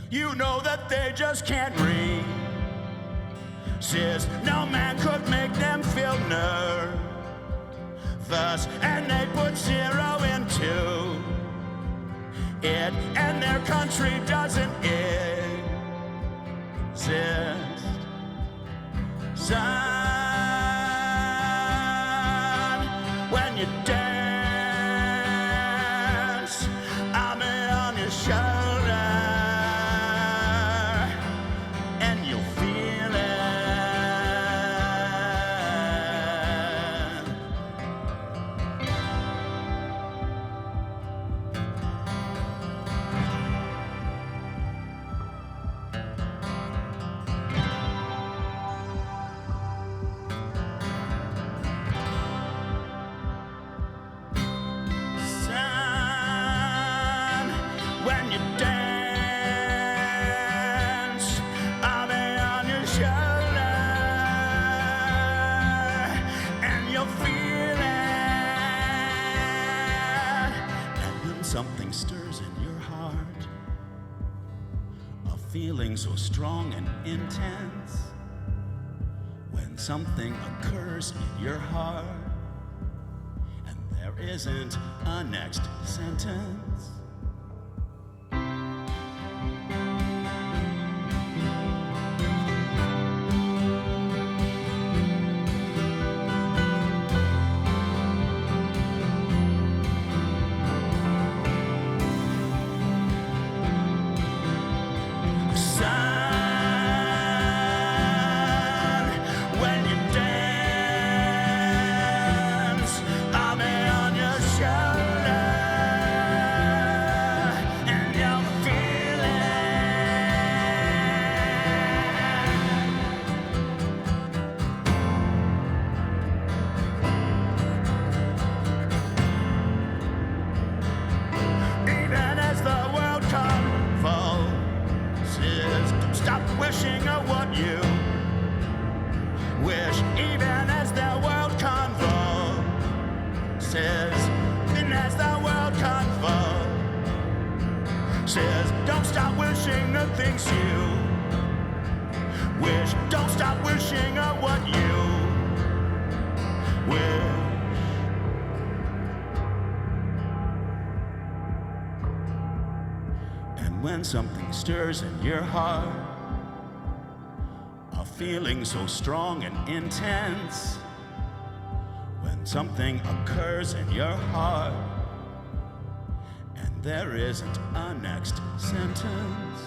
You know that they just can't read. Says no man could make them feel nervous, and they put zero into it, and their country doesn't exist. Son, when you dance, I'm on your shoulder, and you'll feel it. Son, when you dance, I'll be on your shoulder, and you'll feel it. And when something stirs in your heart, a feeling so strong and intense, when something occurs in your heart, and there isn't a next sentence. Son, when you dance, I'll be on your shoulder, and you'll feel it. Even as the world convulses, stop wishing of what you wish. Even as the world convulses, even as the world convulses, don't stop wishing the things you wish. Don't stop wishing of what you wish. And when something stirs in your heart, a feeling so strong and intense, when something occurs in your heart, and there isn't a next sentence.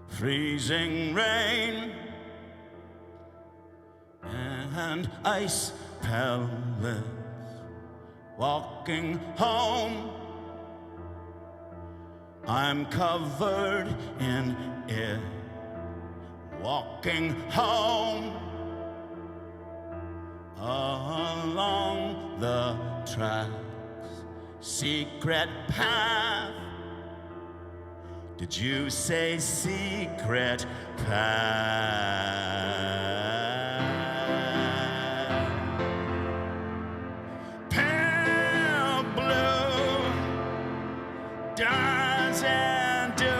Freezing rain and ice pellets, walking home, I'm covered in it. Walking home along the tracks, secret path. Did you say secret path? Pale blue doesn't do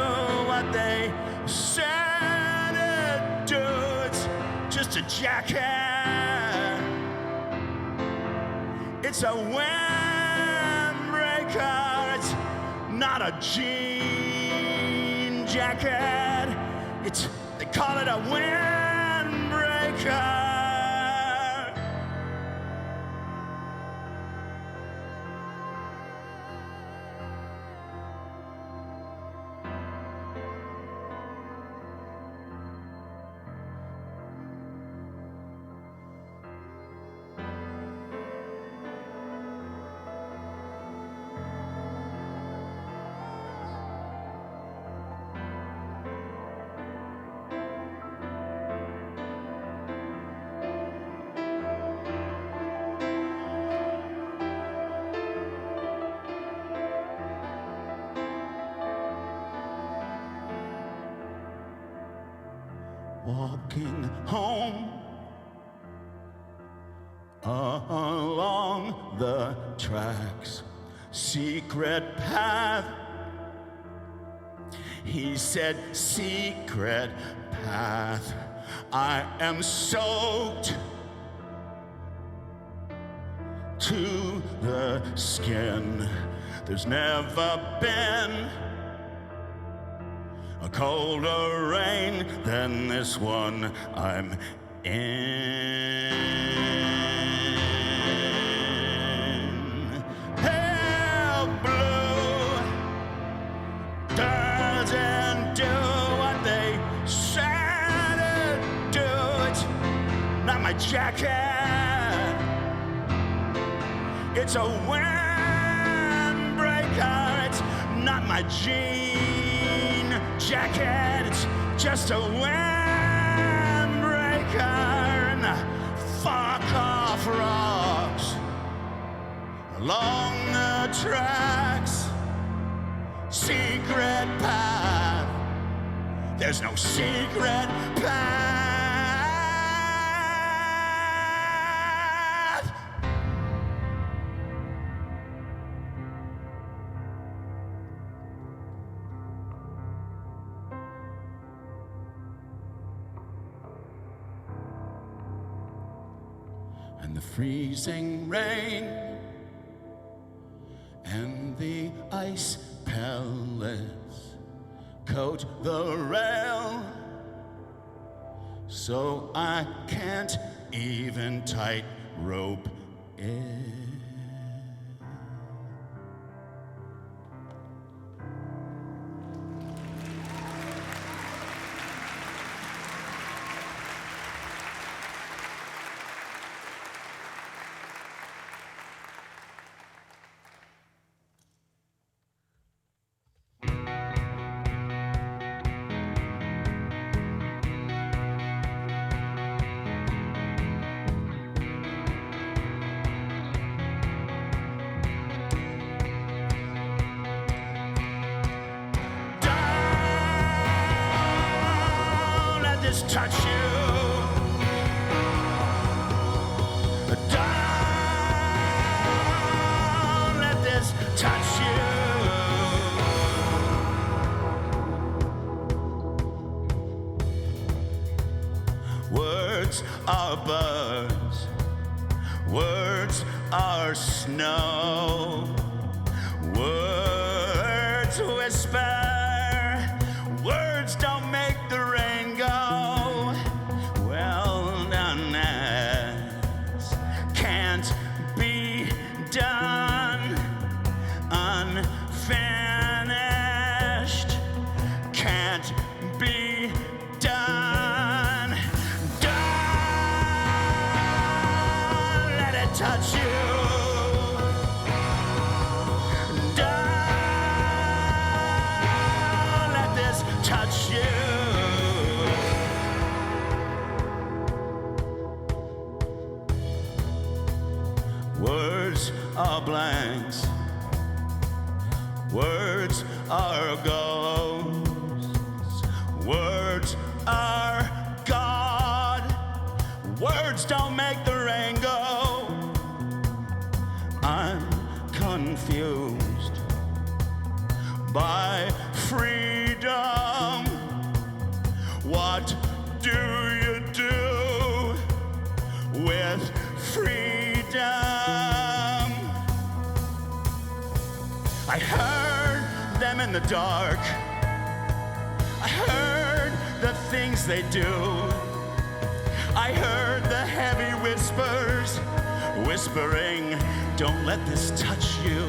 what they said it do. It's just a jacket. It's a windbreaker. It's not a jean jacket. They call it a windbreaker. walking home along the tracks, secret path. He said, secret path. I am soaked to the skin. There's never been a colder rain than this one I'm in. Pale blue doesn't do what they said it do. It's not my jacket, it's a windbreaker. It's not my jean jacket, it's just a windbreaker. And the fuck off rocks along the tracks, secret path. There's no secret path. And the freezing rain and the ice pellets coat the rail, so I can't even tight rope it. Touch you. Don't let this touch you. Words are birds, words are snow, words whisper, words don't make the rain go. Done, unfinished, can't be done. Don't let it touch you. Don't let this touch you. Words are blanks, words are ghosts, words are God, words don't make the rain go. I'm confused by freedom. What do you do with freedom? I heard them in the dark. I heard the things they do. I heard the heavy whispers whispering, don't let this touch you.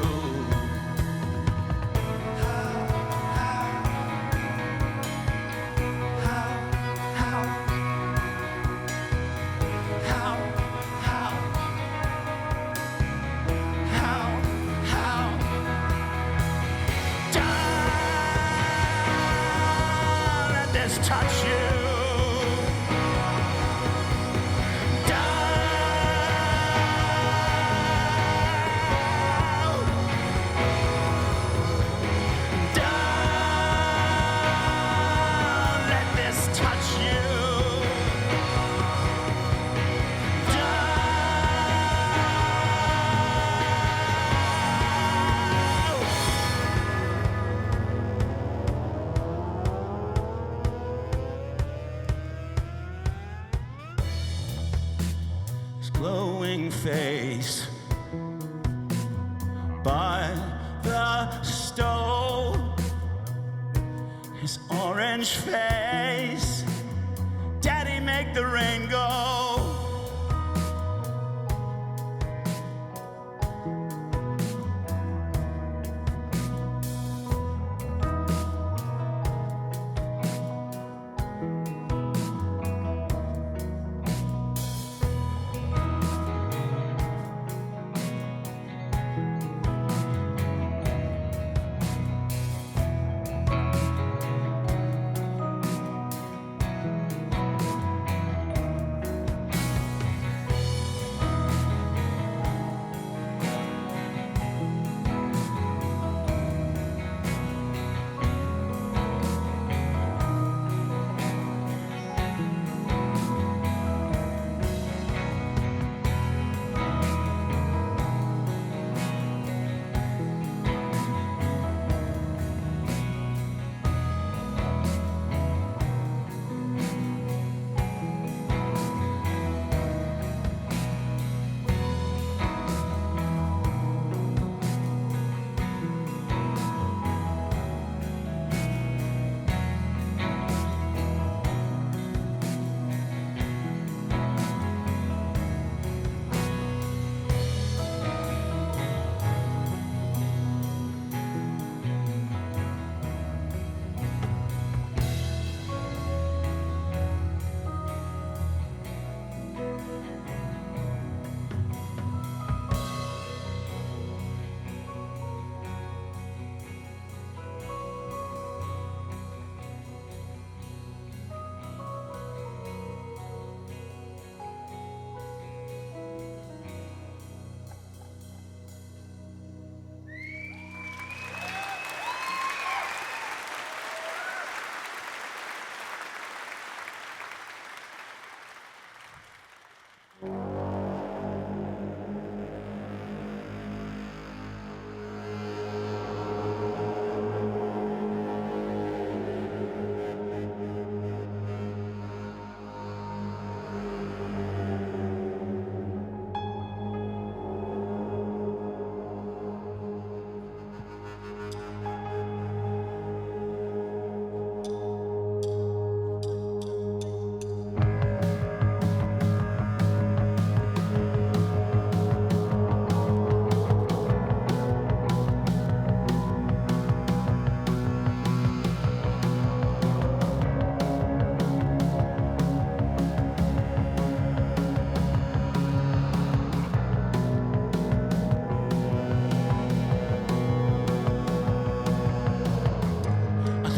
Touch you. Down. face by the stove, his orange face. Daddy, make the rain go.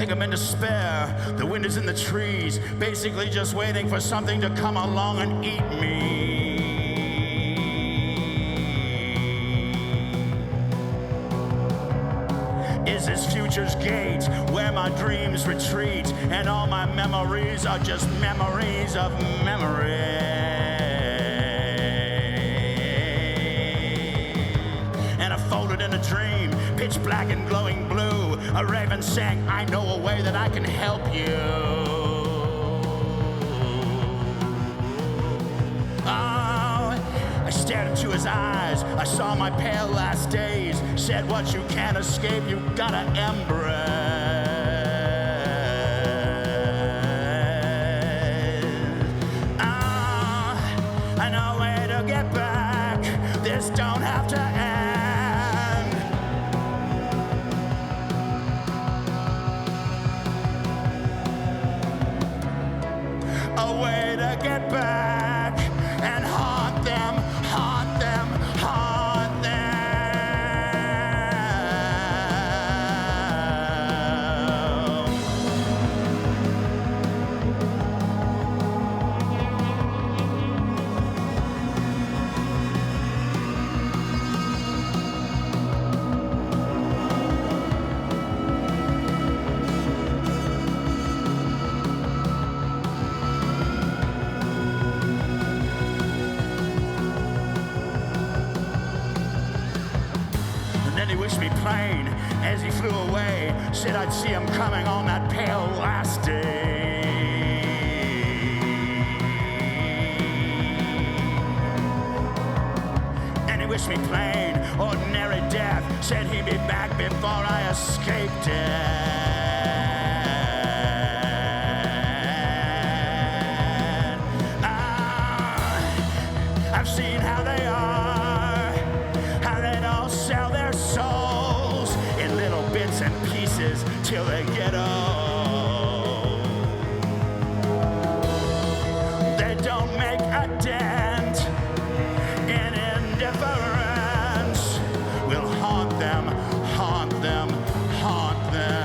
I'm in despair. The wind is in the trees, basically just waiting for something to come along and eat me. Is this future's gate where my dreams retreat and all my memories are just memories of memories? And I folded in a dream, pitch black and glowing blue. A raven sang, I know a way that I can help you. Oh, I stared into his eyes. I saw my pale last days. Said what you can't escape, you gotta embrace. I know a way to get back. This don't have to end. A way to get back and haunt them, haunt them, haunt them. Plain as he flew away, said I'd see him coming on that pale last day. wished me plain, ordinary death. Said he'd be back before I escaped it. I've seen how they are, how they don't sell their souls in little bits and pieces till they get old. They don't make a dent in indifference. We'll haunt them, haunt them, haunt them.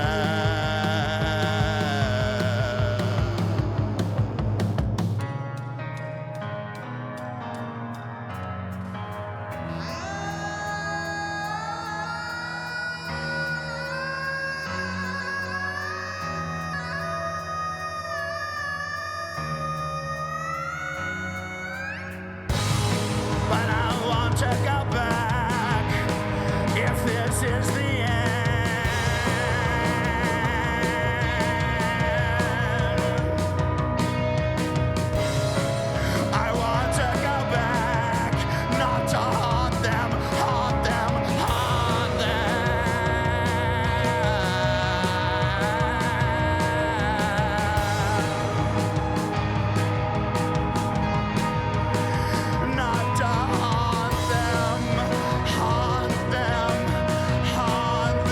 But I want to go back if this is the end. I want to go back, not to haunt them, haunt them, haunt them. Not to haunt them, haunt them, haunt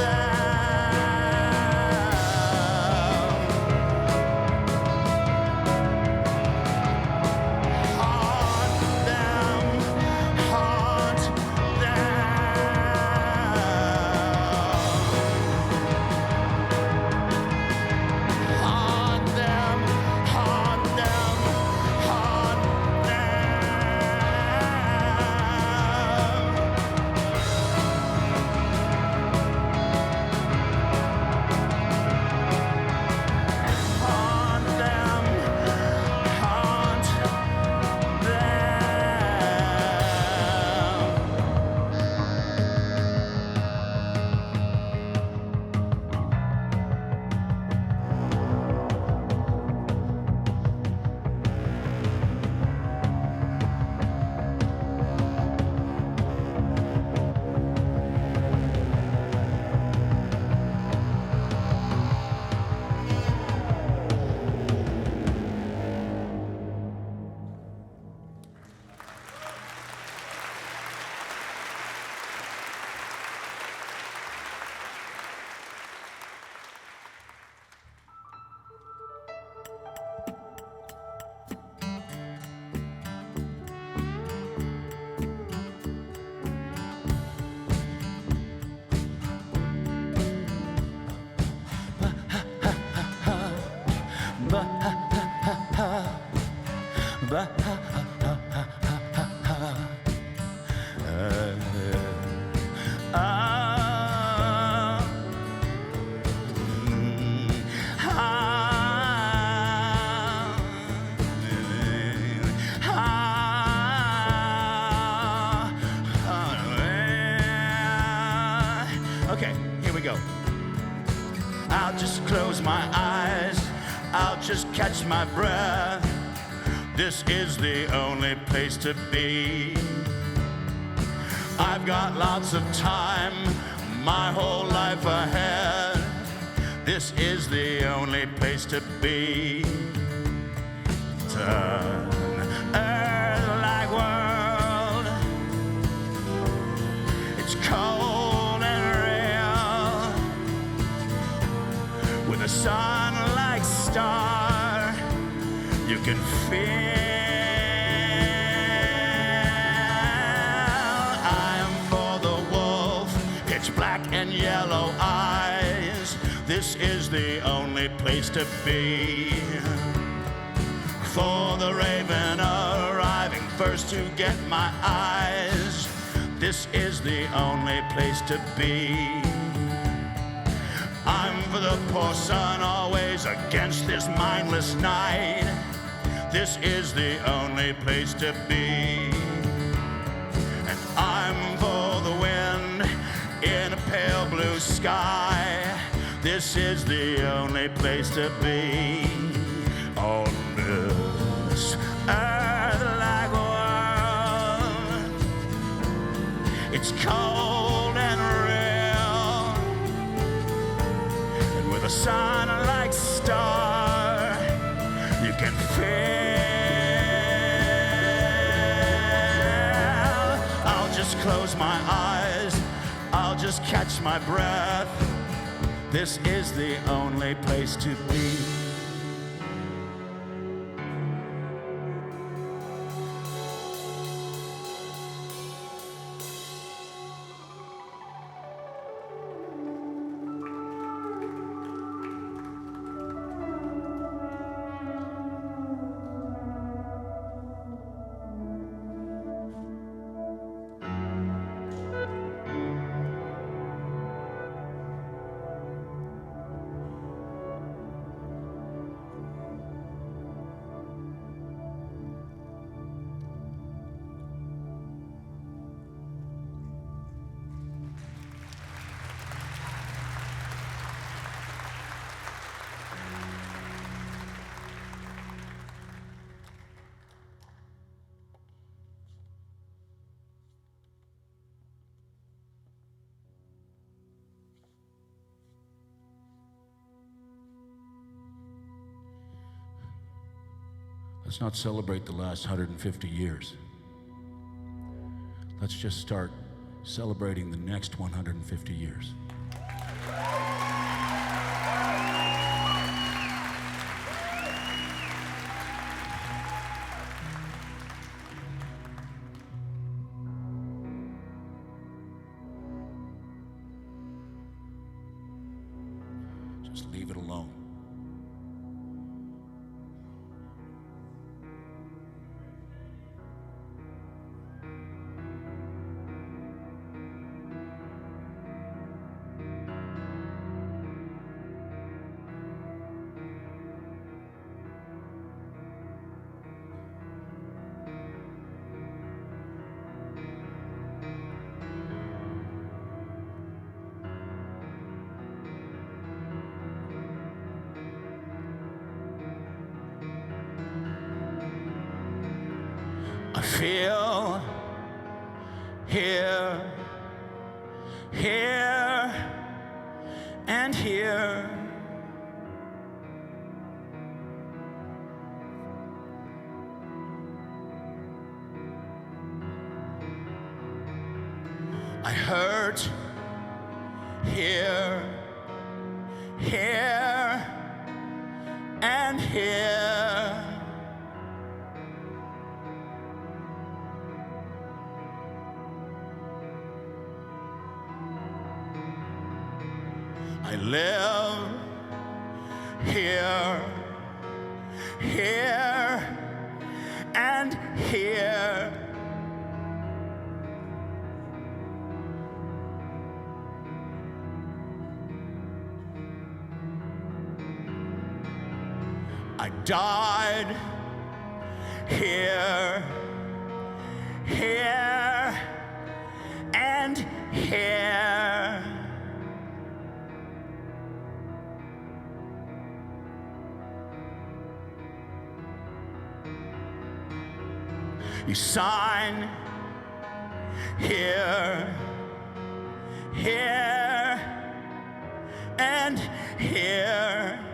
Okay, here we go. I'll just close my eyes, I'll just catch my breath. This is the only place to be. I've got lots of time, my whole life ahead. This is the only place to be. Turn, Earth-like world. It's cold and real. With a sun-like star, you can feel. Black and yellow eyes. This is the only place to be. For the raven arriving first to get my eyes. This is the only place to be. I'm for the poor son always against this mindless night. This is the only place to be. And I'm for the wind in a pale blue sky. This is the only place to be. On this earth-like world, It's cold and real, and with a sun like star, you can feel. I'll just close my eyes, I'll just catch my breath. This is the only place to be. Let's not celebrate the last 150 years. Let's just start celebrating the next 150 years. Just leave it alone. I feel here, here, and here. I hurt here, here, and here. I live here, here, and here. I died here, here, and here. You sign here, here, and here.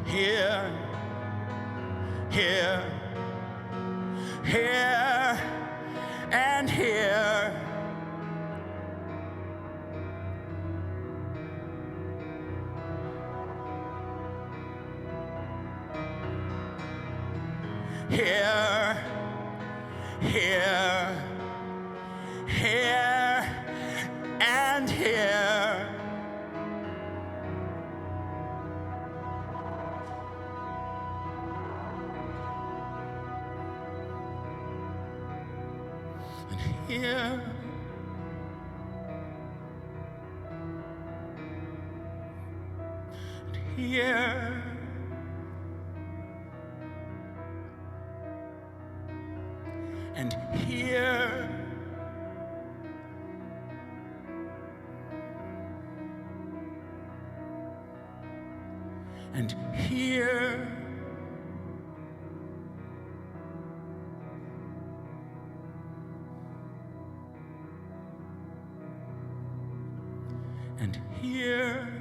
Here, here, here, and here. Here, here, here, and here. Here, and here, and here. And here. And here.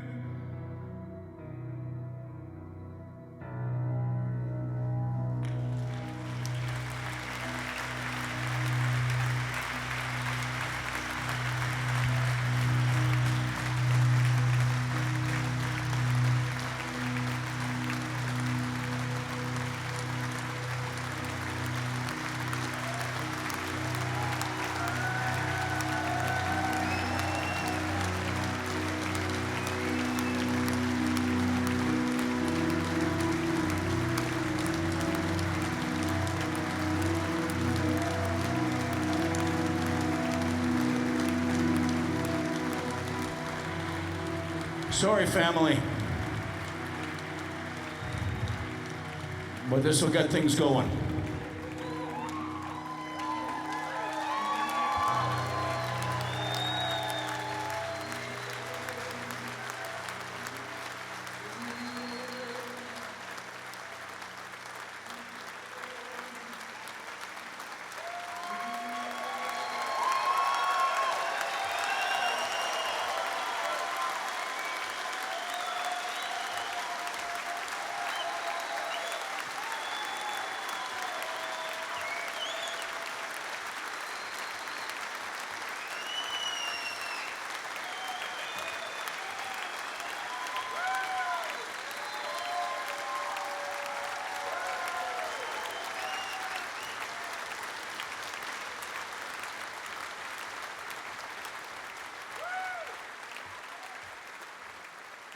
Sorry, family. But this will get things going.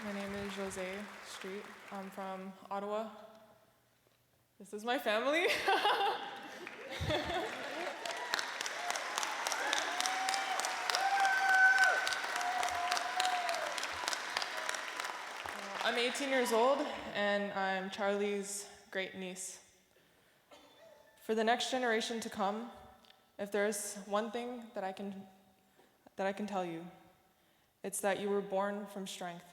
My name is Jose Street. I'm from Ottawa. This is my family. I'm 18 years old, and I'm Charlie's great niece. For the next generation to come, if there's one thing that I can tell you, it's that you were born from strength.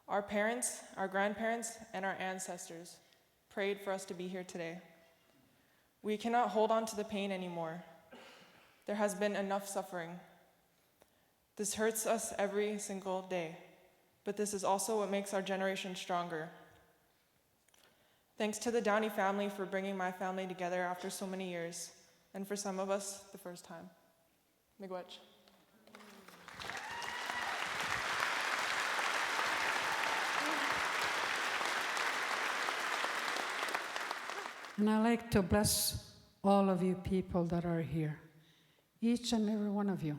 Our parents, our grandparents, and our ancestors prayed for us to be here today. We cannot hold on to the pain anymore. There has been enough suffering. This hurts us every single day, but this is also what makes our generation stronger. Thanks to the Downie family for bringing my family together after so many years, and for some of us, the first time. Miigwech. And I like to bless all of you people that are here, each and every one of you,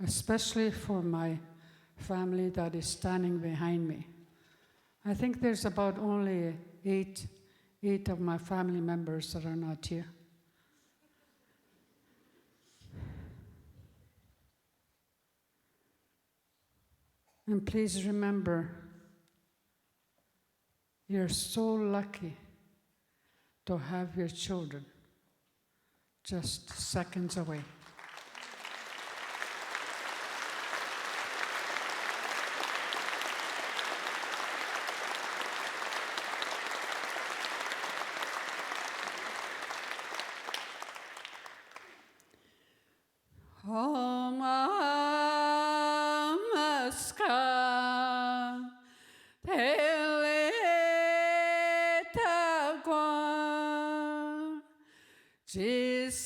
especially for my family that is standing behind me. I think there's about only eight of my family members that are not here. And please remember, you're so lucky to have your children just seconds away. Jesus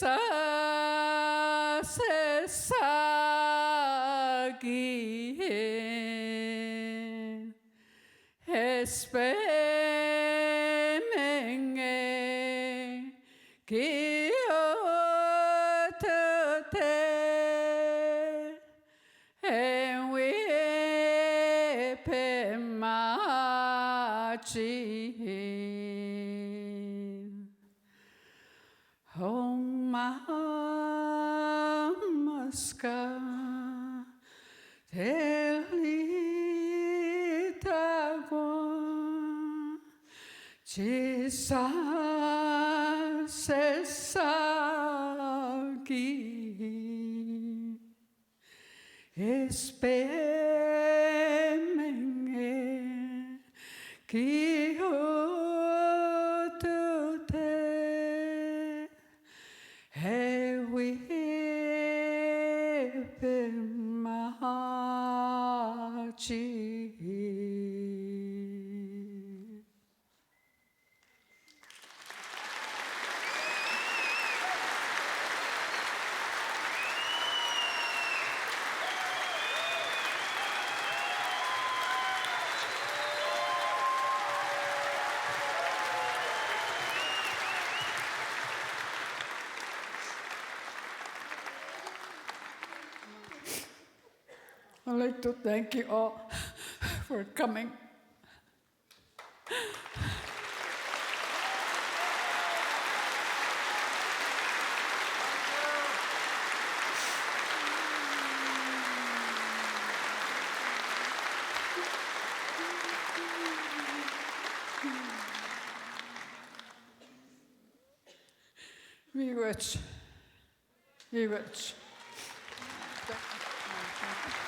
세상이 에스페맹에 기어드대 해위뱀마지. I'd like to thank you all for coming. Be rich. Be rich. Thank you.